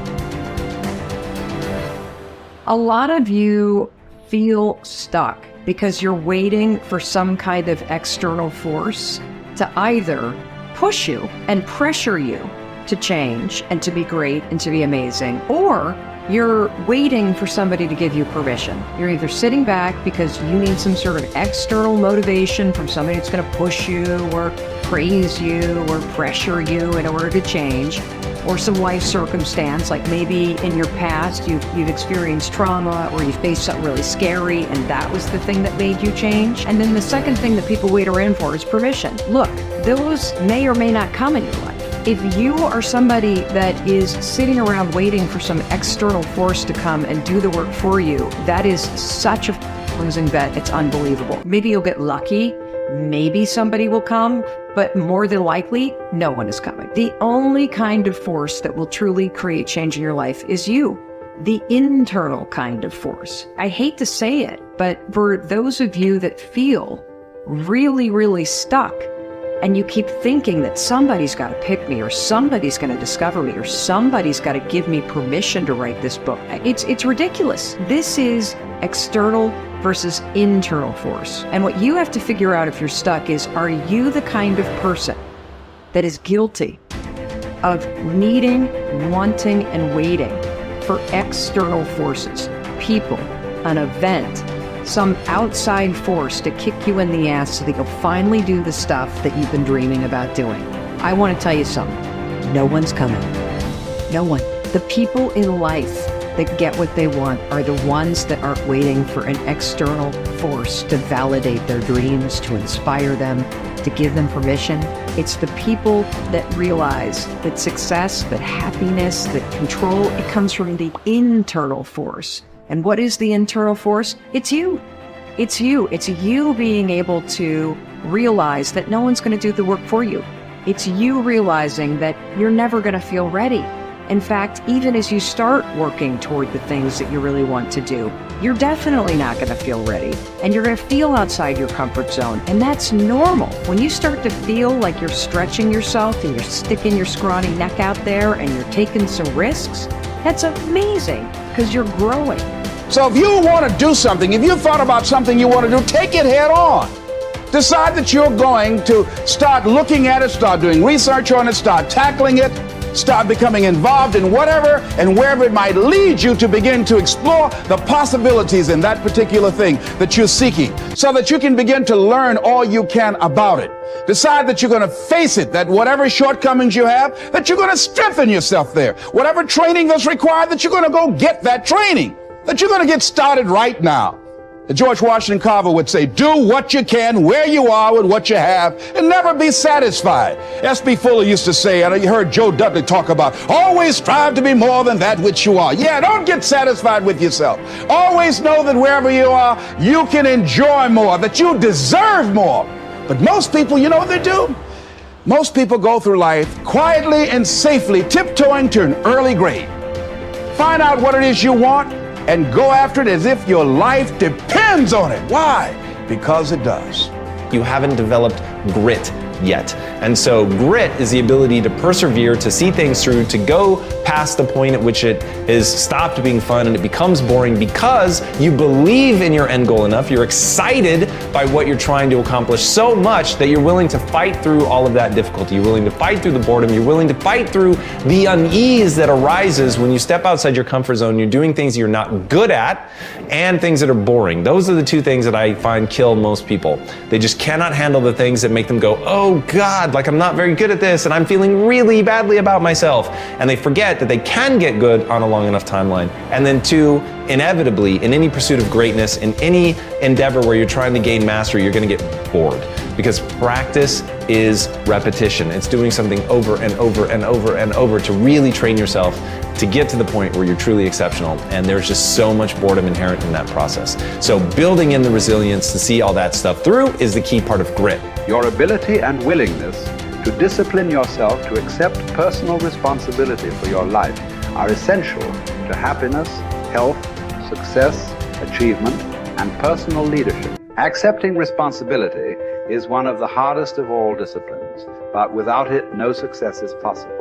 A lot of you feel stuck because you're waiting for some kind of external force to either push you and pressure you to change and to be great and to be amazing, or you're waiting for somebody to give you permission. You're either sitting back because you need some sort of external motivation from somebody that's going to push you or praise you or pressure you in order to change, or some life circumstance, like maybe in your past you've experienced trauma or you faced something really scary and that was the thing that made you change. And then the second thing that people wait around for is permission. Look, those may or may not come in your life. If you are somebody that is sitting around waiting for some external force to come and do the work for you, that is such a losing bet. It's unbelievable. Maybe you'll get lucky. Maybe somebody will come, but more than likely, no one is coming. The only kind of force that will truly create change in your life is you. The internal kind of force. I hate to say it, but for those of you that feel really, really stuck, and you keep thinking that somebody's got to pick me, or somebody's going to discover me, or somebody's got to give me permission to write this book. It's ridiculous. This is external versus internal force. And what you have to figure out if you're stuck is, are you the kind of person that is guilty of needing, wanting, and waiting for external forces, people, an event, some outside force to kick you in the ass so that you'll finally do the stuff that you've been dreaming about doing? I want to tell you something. No one's coming. No one. The people in life that get what they want are the ones that aren't waiting for an external force to validate their dreams, to inspire them, to give them permission. It's the people that realize that success, that happiness, that control, it comes from the internal force. And what is the internal force? It's you. It's you. It's you being able to realize that no one's going to do the work for you. It's you realizing that you're never going to feel ready. In fact, even as you start working toward the things that you really want to do, you're definitely not going to feel ready, and you're going to feel outside your comfort zone, and that's normal. When you start to feel like you're stretching yourself and you're sticking your scrawny neck out there and you're taking some risks, that's amazing, because you're growing. So if you want to do something, if you've thought about something you want to do, take it head on. Decide that you're going to start looking at it, start doing research on it, start tackling it, start becoming involved in whatever and wherever it might lead you to begin to explore the possibilities in that particular thing that you're seeking, so that you can begin to learn all you can about it. Decide that you're going to face it, that whatever shortcomings you have, that you're going to strengthen yourself there. Whatever training that's required, that you're going to go get that training, that you're going to get started right now. George Washington Carver would say, do what you can, where you are with what you have, and never be satisfied. S.B. Fuller used to say, and you heard Joe Dudley talk about, always strive to be more than that which you are. Yeah, don't get satisfied with yourself. Always know that wherever you are, you can enjoy more, that you deserve more. But most people, you know what they do? Most people go through life quietly and safely, tiptoeing to an early grave. Find out what it is you want, and go after it as if your life depends on it. Why? Because it does. You haven't developed grit yet. And so grit is the ability to persevere, to see things through, to go past the point at which it is stopped being fun and it becomes boring because you believe in your end goal enough, you're excited by what you're trying to accomplish so much that you're willing to fight through all of that difficulty. You're willing to fight through the boredom. You're willing to fight through the unease that arises when you step outside your comfort zone. You're doing things you're not good at and things that are boring. Those are the two things that I find kill most people. They just cannot handle the things that make them go, oh God, like I'm not very good at this and I'm feeling really badly about myself. And they forget that they can get good on a long enough timeline. And then two, inevitably, in any pursuit of greatness, in any endeavor where you're trying to gain mastery, you're going to get bored. Because practice is repetition. It's doing something over and over and over and over to really train yourself to get to the point where you're truly exceptional. And there's just so much boredom inherent in that process. So building in the resilience to see all that stuff through is the key part of grit. Your ability and willingness to discipline yourself to accept personal responsibility for your life are essential to happiness, health, success, achievement, and personal leadership. Accepting responsibility is one of the hardest of all disciplines, but without it, no success is possible.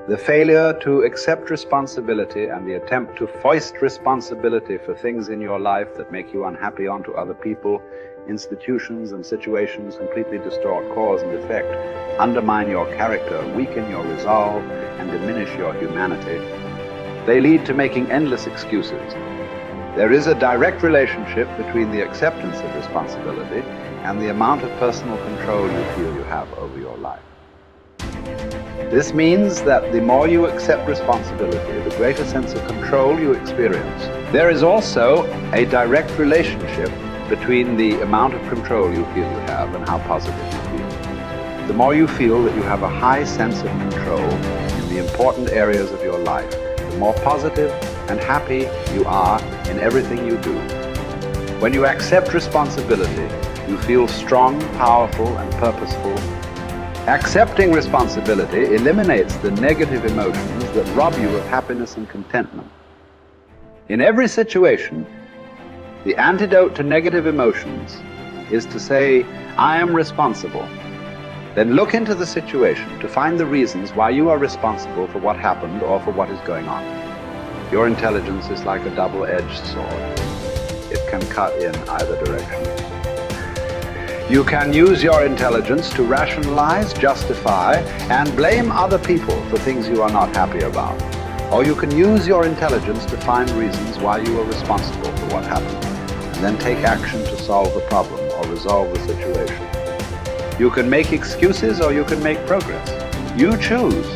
The failure to accept responsibility and the attempt to foist responsibility for things in your life that make you unhappy onto other people, institutions, and situations completely distort cause and effect, undermine your character, weaken your resolve, and diminish your humanity. They lead to making endless excuses. There is a direct relationship between the acceptance of responsibility and the amount of personal control you feel you have over your life. This means that the more you accept responsibility, the greater sense of control you experience. There is also a direct relationship between the amount of control you feel you have and how positive you feel. The more you feel that you have a high sense of control in the important areas of your life, the more positive and happy you are in everything you do. When you accept responsibility, you feel strong, powerful, and purposeful. Accepting responsibility eliminates the negative emotions that rob you of happiness and contentment. In every situation, the antidote to negative emotions is to say, I am responsible. Then look into the situation to find the reasons why you are responsible for what happened or for what is going on. Your intelligence is like a double-edged sword. It can cut in either direction. You can use your intelligence to rationalize, justify, and blame other people for things you are not happy about. Or you can use your intelligence to find reasons why you are responsible for what happened, and then take action to solve the problem or resolve the situation. You can make excuses or you can make progress. You choose.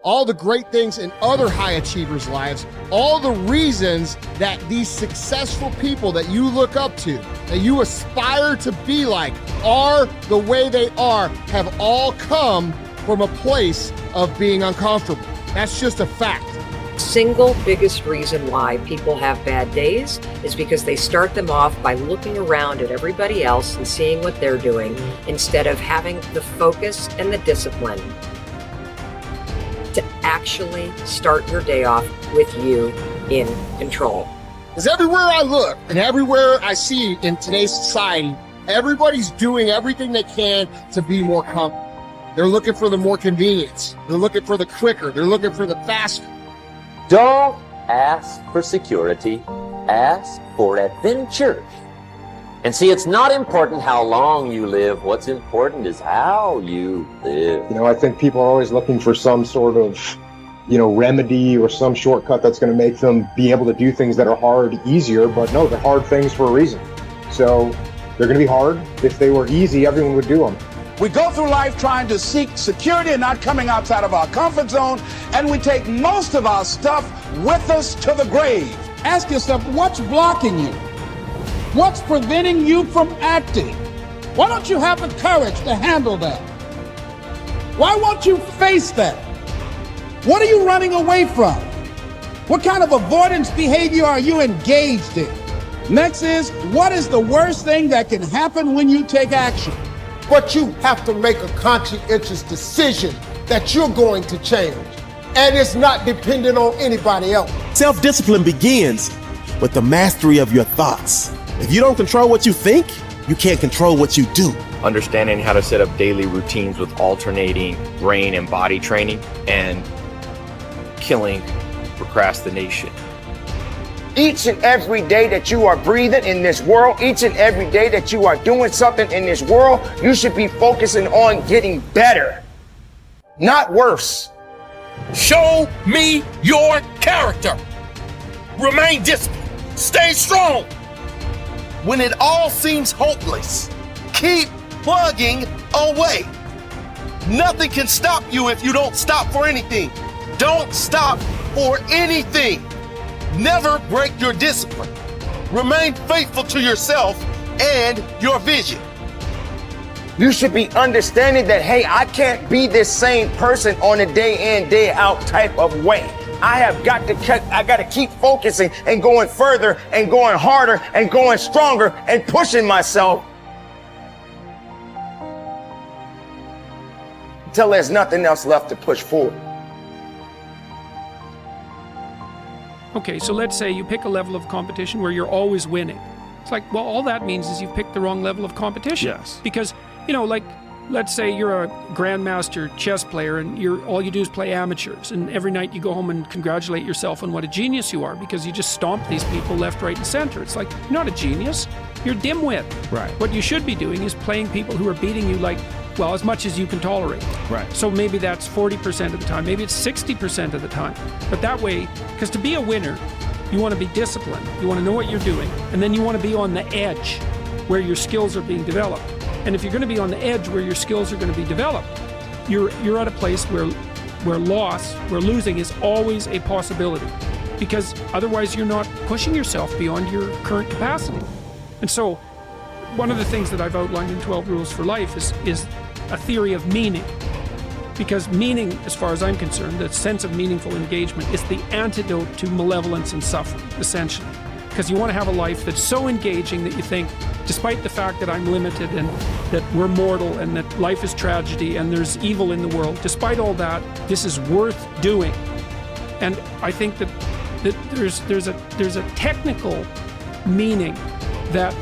All the great things in other high achievers' lives, all the reasons that these successful people that you look up to, that you aspire to be like, are the way they are, have all come from a place of being uncomfortable. That's just a fact. single biggest reason why people have bad days is because they start them off by looking around at everybody else and seeing what they're doing instead of having the focus and the discipline to actually start your day off with you in control. Because everywhere I look and everywhere I see in today's society, everybody's doing everything they can to be more comfortable. They're looking for the more convenience. They're looking for the quicker. They're looking for the faster. Don't ask for security. Ask for adventure. And see, it's not important how long you live. What's important is how you live. You know, I think people are always looking for some sort of, remedy or some shortcut that's going to make them be able to do things that are hard easier. But no, they're hard things for a reason. So they're going to be hard. If they were easy, everyone would do them. We go through life trying to seek security and not coming outside of our comfort zone, and we take most of our stuff with us to the grave. Ask yourself, what's blocking you? What's preventing you from acting? Why don't you have the courage to handle that? Why won't you face that? What are you running away from? What kind of avoidance behavior are you engaged in? Next is, what is the worst thing that can happen when you take action? But you have to make a conscientious decision that you're going to change. And it's not dependent on anybody else. Self-discipline begins with the mastery of your thoughts. If you don't control what you think, you can't control what you do. Understanding how to set up daily routines with alternating brain and body training and killing procrastination. Each and every day that you are breathing in this world, each and every day that you are doing something in this world, you should be focusing on getting better, not worse. Show me your character. Remain disciplined. Stay strong. When it all seems hopeless, keep plugging away. Nothing can stop you if you don't stop for anything. Don't stop for anything. Never break your discipline. Remain faithful to yourself and your vision. You should be understanding that, hey, I can't be this same person on a day in, day out type of way. I got to keep focusing and going further and going harder and going stronger and pushing myself until there's nothing else left to push forward. Okay, so let's say you pick a level of competition where you're always winning. It's like, well, all that means is you've picked the wrong level of competition. Yes. Because, let's say you're a grandmaster chess player and all you do is play amateurs, and every night you go home and congratulate yourself on what a genius you are because you just stomp these people left, right, and center. It's like, you're not a genius, you're a dimwit. Right. What you should be doing is playing people who are beating you as much as you can tolerate. Right. So maybe that's 40% of the time, maybe it's 60% of the time. But that way, because to be a winner, you want to be disciplined, you want to know what you're doing, and then you want to be on the edge where your skills are being developed. And if you're going to be on the edge where your skills are going to be developed, you're at a place where losing is always a possibility, because otherwise you're not pushing yourself beyond your current capacity. And so one of the things that I've outlined in 12 Rules for Life is a theory of meaning. Because meaning, as far as I'm concerned, the sense of meaningful engagement is the antidote to malevolence and suffering, essentially. Because you want to have a life that's so engaging that you think, despite the fact that I'm limited and that we're mortal and that life is tragedy and there's evil in the world, despite all that, this is worth doing. And I think that there's a technical meaning that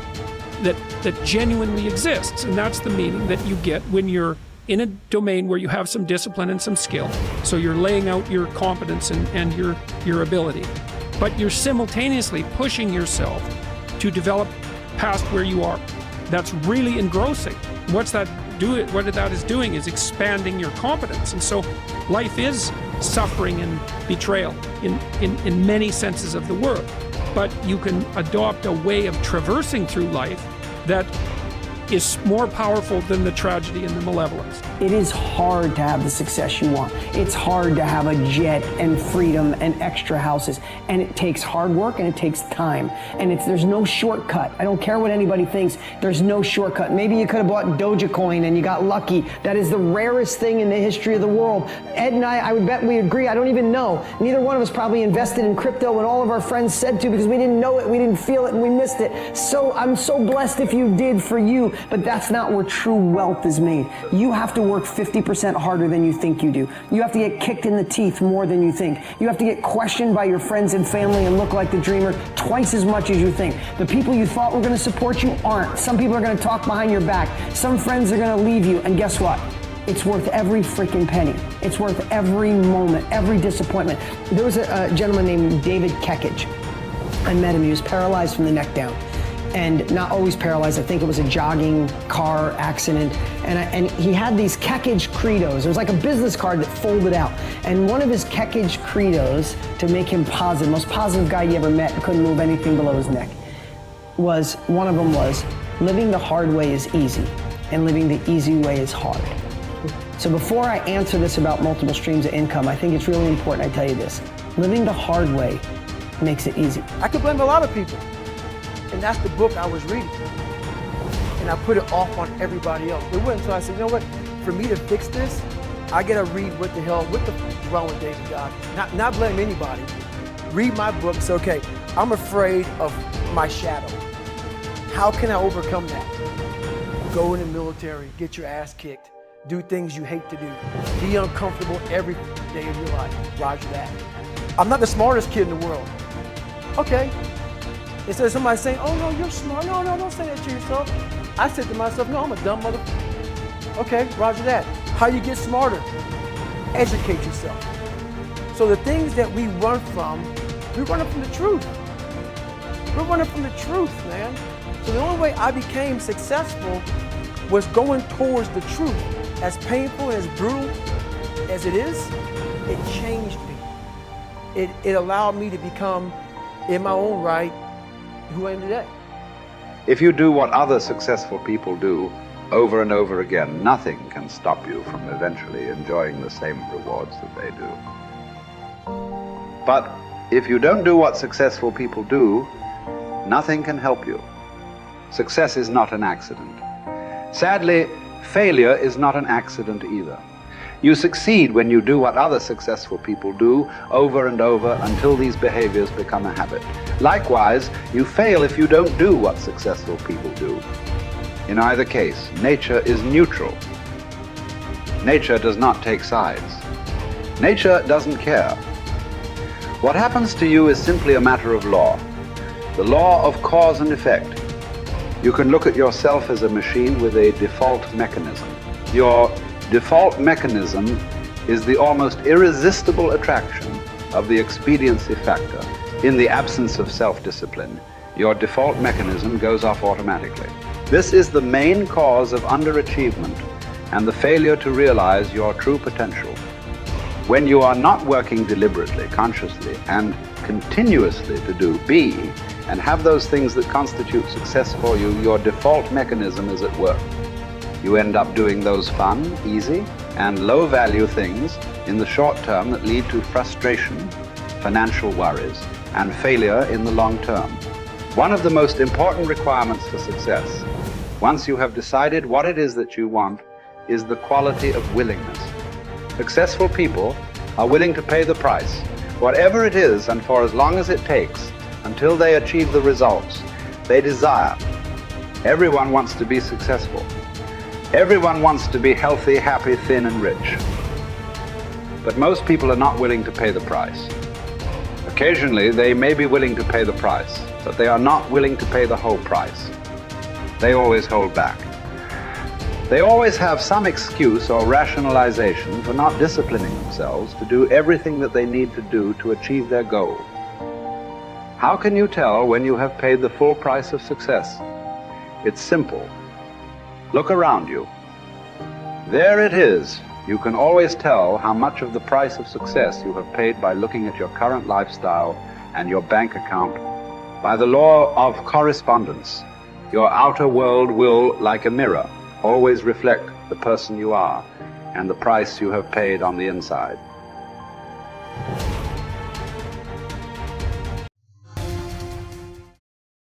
genuinely exists, and that's the meaning that you get when you're in a domain where you have some discipline and some skill. So you're laying out your competence and your ability, but you're simultaneously pushing yourself to develop past where you are. That's really engrossing. What that is doing is expanding your competence. And so life is suffering and betrayal in many senses of the word. But you can adopt a way of traversing through life that is more powerful than the tragedy and the malevolence. It is hard to have the success you want. It's hard to have a jet and freedom and extra houses. And it takes hard work and it takes time. And there's no shortcut. I don't care what anybody thinks. There's no shortcut. Maybe you could have bought Dogecoin and you got lucky. That is the rarest thing in the history of the world. Ed and I would bet we agree. I don't even know. Neither one of us probably invested in crypto when all of our friends said to, because we didn't know it, we didn't feel it, and we missed it. So I'm so blessed if you did, for you. But that's not where true wealth is made. You have to work 50% harder than you think you do. You have to get kicked in the teeth more than you think. You have to get questioned by your friends and family and look like the dreamer twice as much as you think. The people you thought were going to support you aren't. Some people are going to talk behind your back. Some friends are going to leave you. And guess what? It's worth every freaking penny. It's worth every moment, every disappointment. There was a gentleman named David Kekich. I met him. He was paralyzed from the neck down. And not always paralyzed. I think it was a jogging car accident. And he had these Kekich credos. It was like a business card that folded out. And one of his Kekich credos, to make him positive, most positive guy you ever met, couldn't move anything below his neck, one of them was, living the hard way is easy, and living the easy way is hard. So before I answer this about multiple streams of income, I think it's really important I tell you this. Living the hard way makes it easy. I could blame a lot of people. And that's the book I was reading. And I put it off on everybody else. It wasn't until I said, you know what, for me to fix this, I gotta read what the f is wrong with David God. Not blame anybody. Read my book and say, okay, I'm afraid of my shadow. How can I overcome that? Go in the military, get your ass kicked, do things you hate to do, be uncomfortable every day of your life. Roger that. I'm not the smartest kid in the world. Okay. Instead of somebody saying, oh no, you're smart. No, don't say that to yourself. I said to myself, no, I'm a dumb motherfucker. Okay, roger that. How you get smarter? Educate yourself. So the things that we run from, we're running from the truth. We're running from the truth, man. So the only way I became successful was going towards the truth. As painful and as brutal as it is, it changed me. It allowed me to become, in my own right, who I am today. If you do what other successful people do over and over again, nothing can stop you from eventually enjoying the same rewards that they do. But if you don't do what successful people do, nothing can help you. Success is not an accident. Sadly, failure is not an accident either. You succeed when you do what other successful people do over and over until these behaviors become a habit. Likewise, you fail if you don't do what successful people do. In either case, nature is neutral. Nature does not take sides. Nature doesn't care. What happens to you is simply a matter of law. The law of cause and effect. You can look at yourself as a machine with a default mechanism. Your default mechanism is the almost irresistible attraction of the expediency factor. In the absence of self-discipline, your default mechanism goes off automatically. This is the main cause of underachievement and the failure to realize your true potential. When you are not working deliberately, consciously, and continuously to be and have those things that constitute success for you, your default mechanism is at work. You end up doing those fun, easy, and low-value things in the short term that lead to frustration, financial worries, and failure in the long term. One of the most important requirements for success, once you have decided what it is that you want, is the quality of willingness. Successful people are willing to pay the price, whatever it is and for as long as it takes, until they achieve the results they desire. Everyone wants to be successful. Everyone wants to be healthy, happy, thin, and rich. But most people are not willing to pay the price. Occasionally, they may be willing to pay the price, but they are not willing to pay the whole price. They always hold back. They always have some excuse or rationalization for not disciplining themselves to do everything that they need to do to achieve their goal. How can you tell when you have paid the full price of success? It's simple. Look around you. There it is. You can always tell how much of the price of success you have paid by looking at your current lifestyle and your bank account. By the law of correspondence, Your outer world will, like a mirror, always reflect the person you are and the price you have paid on the inside.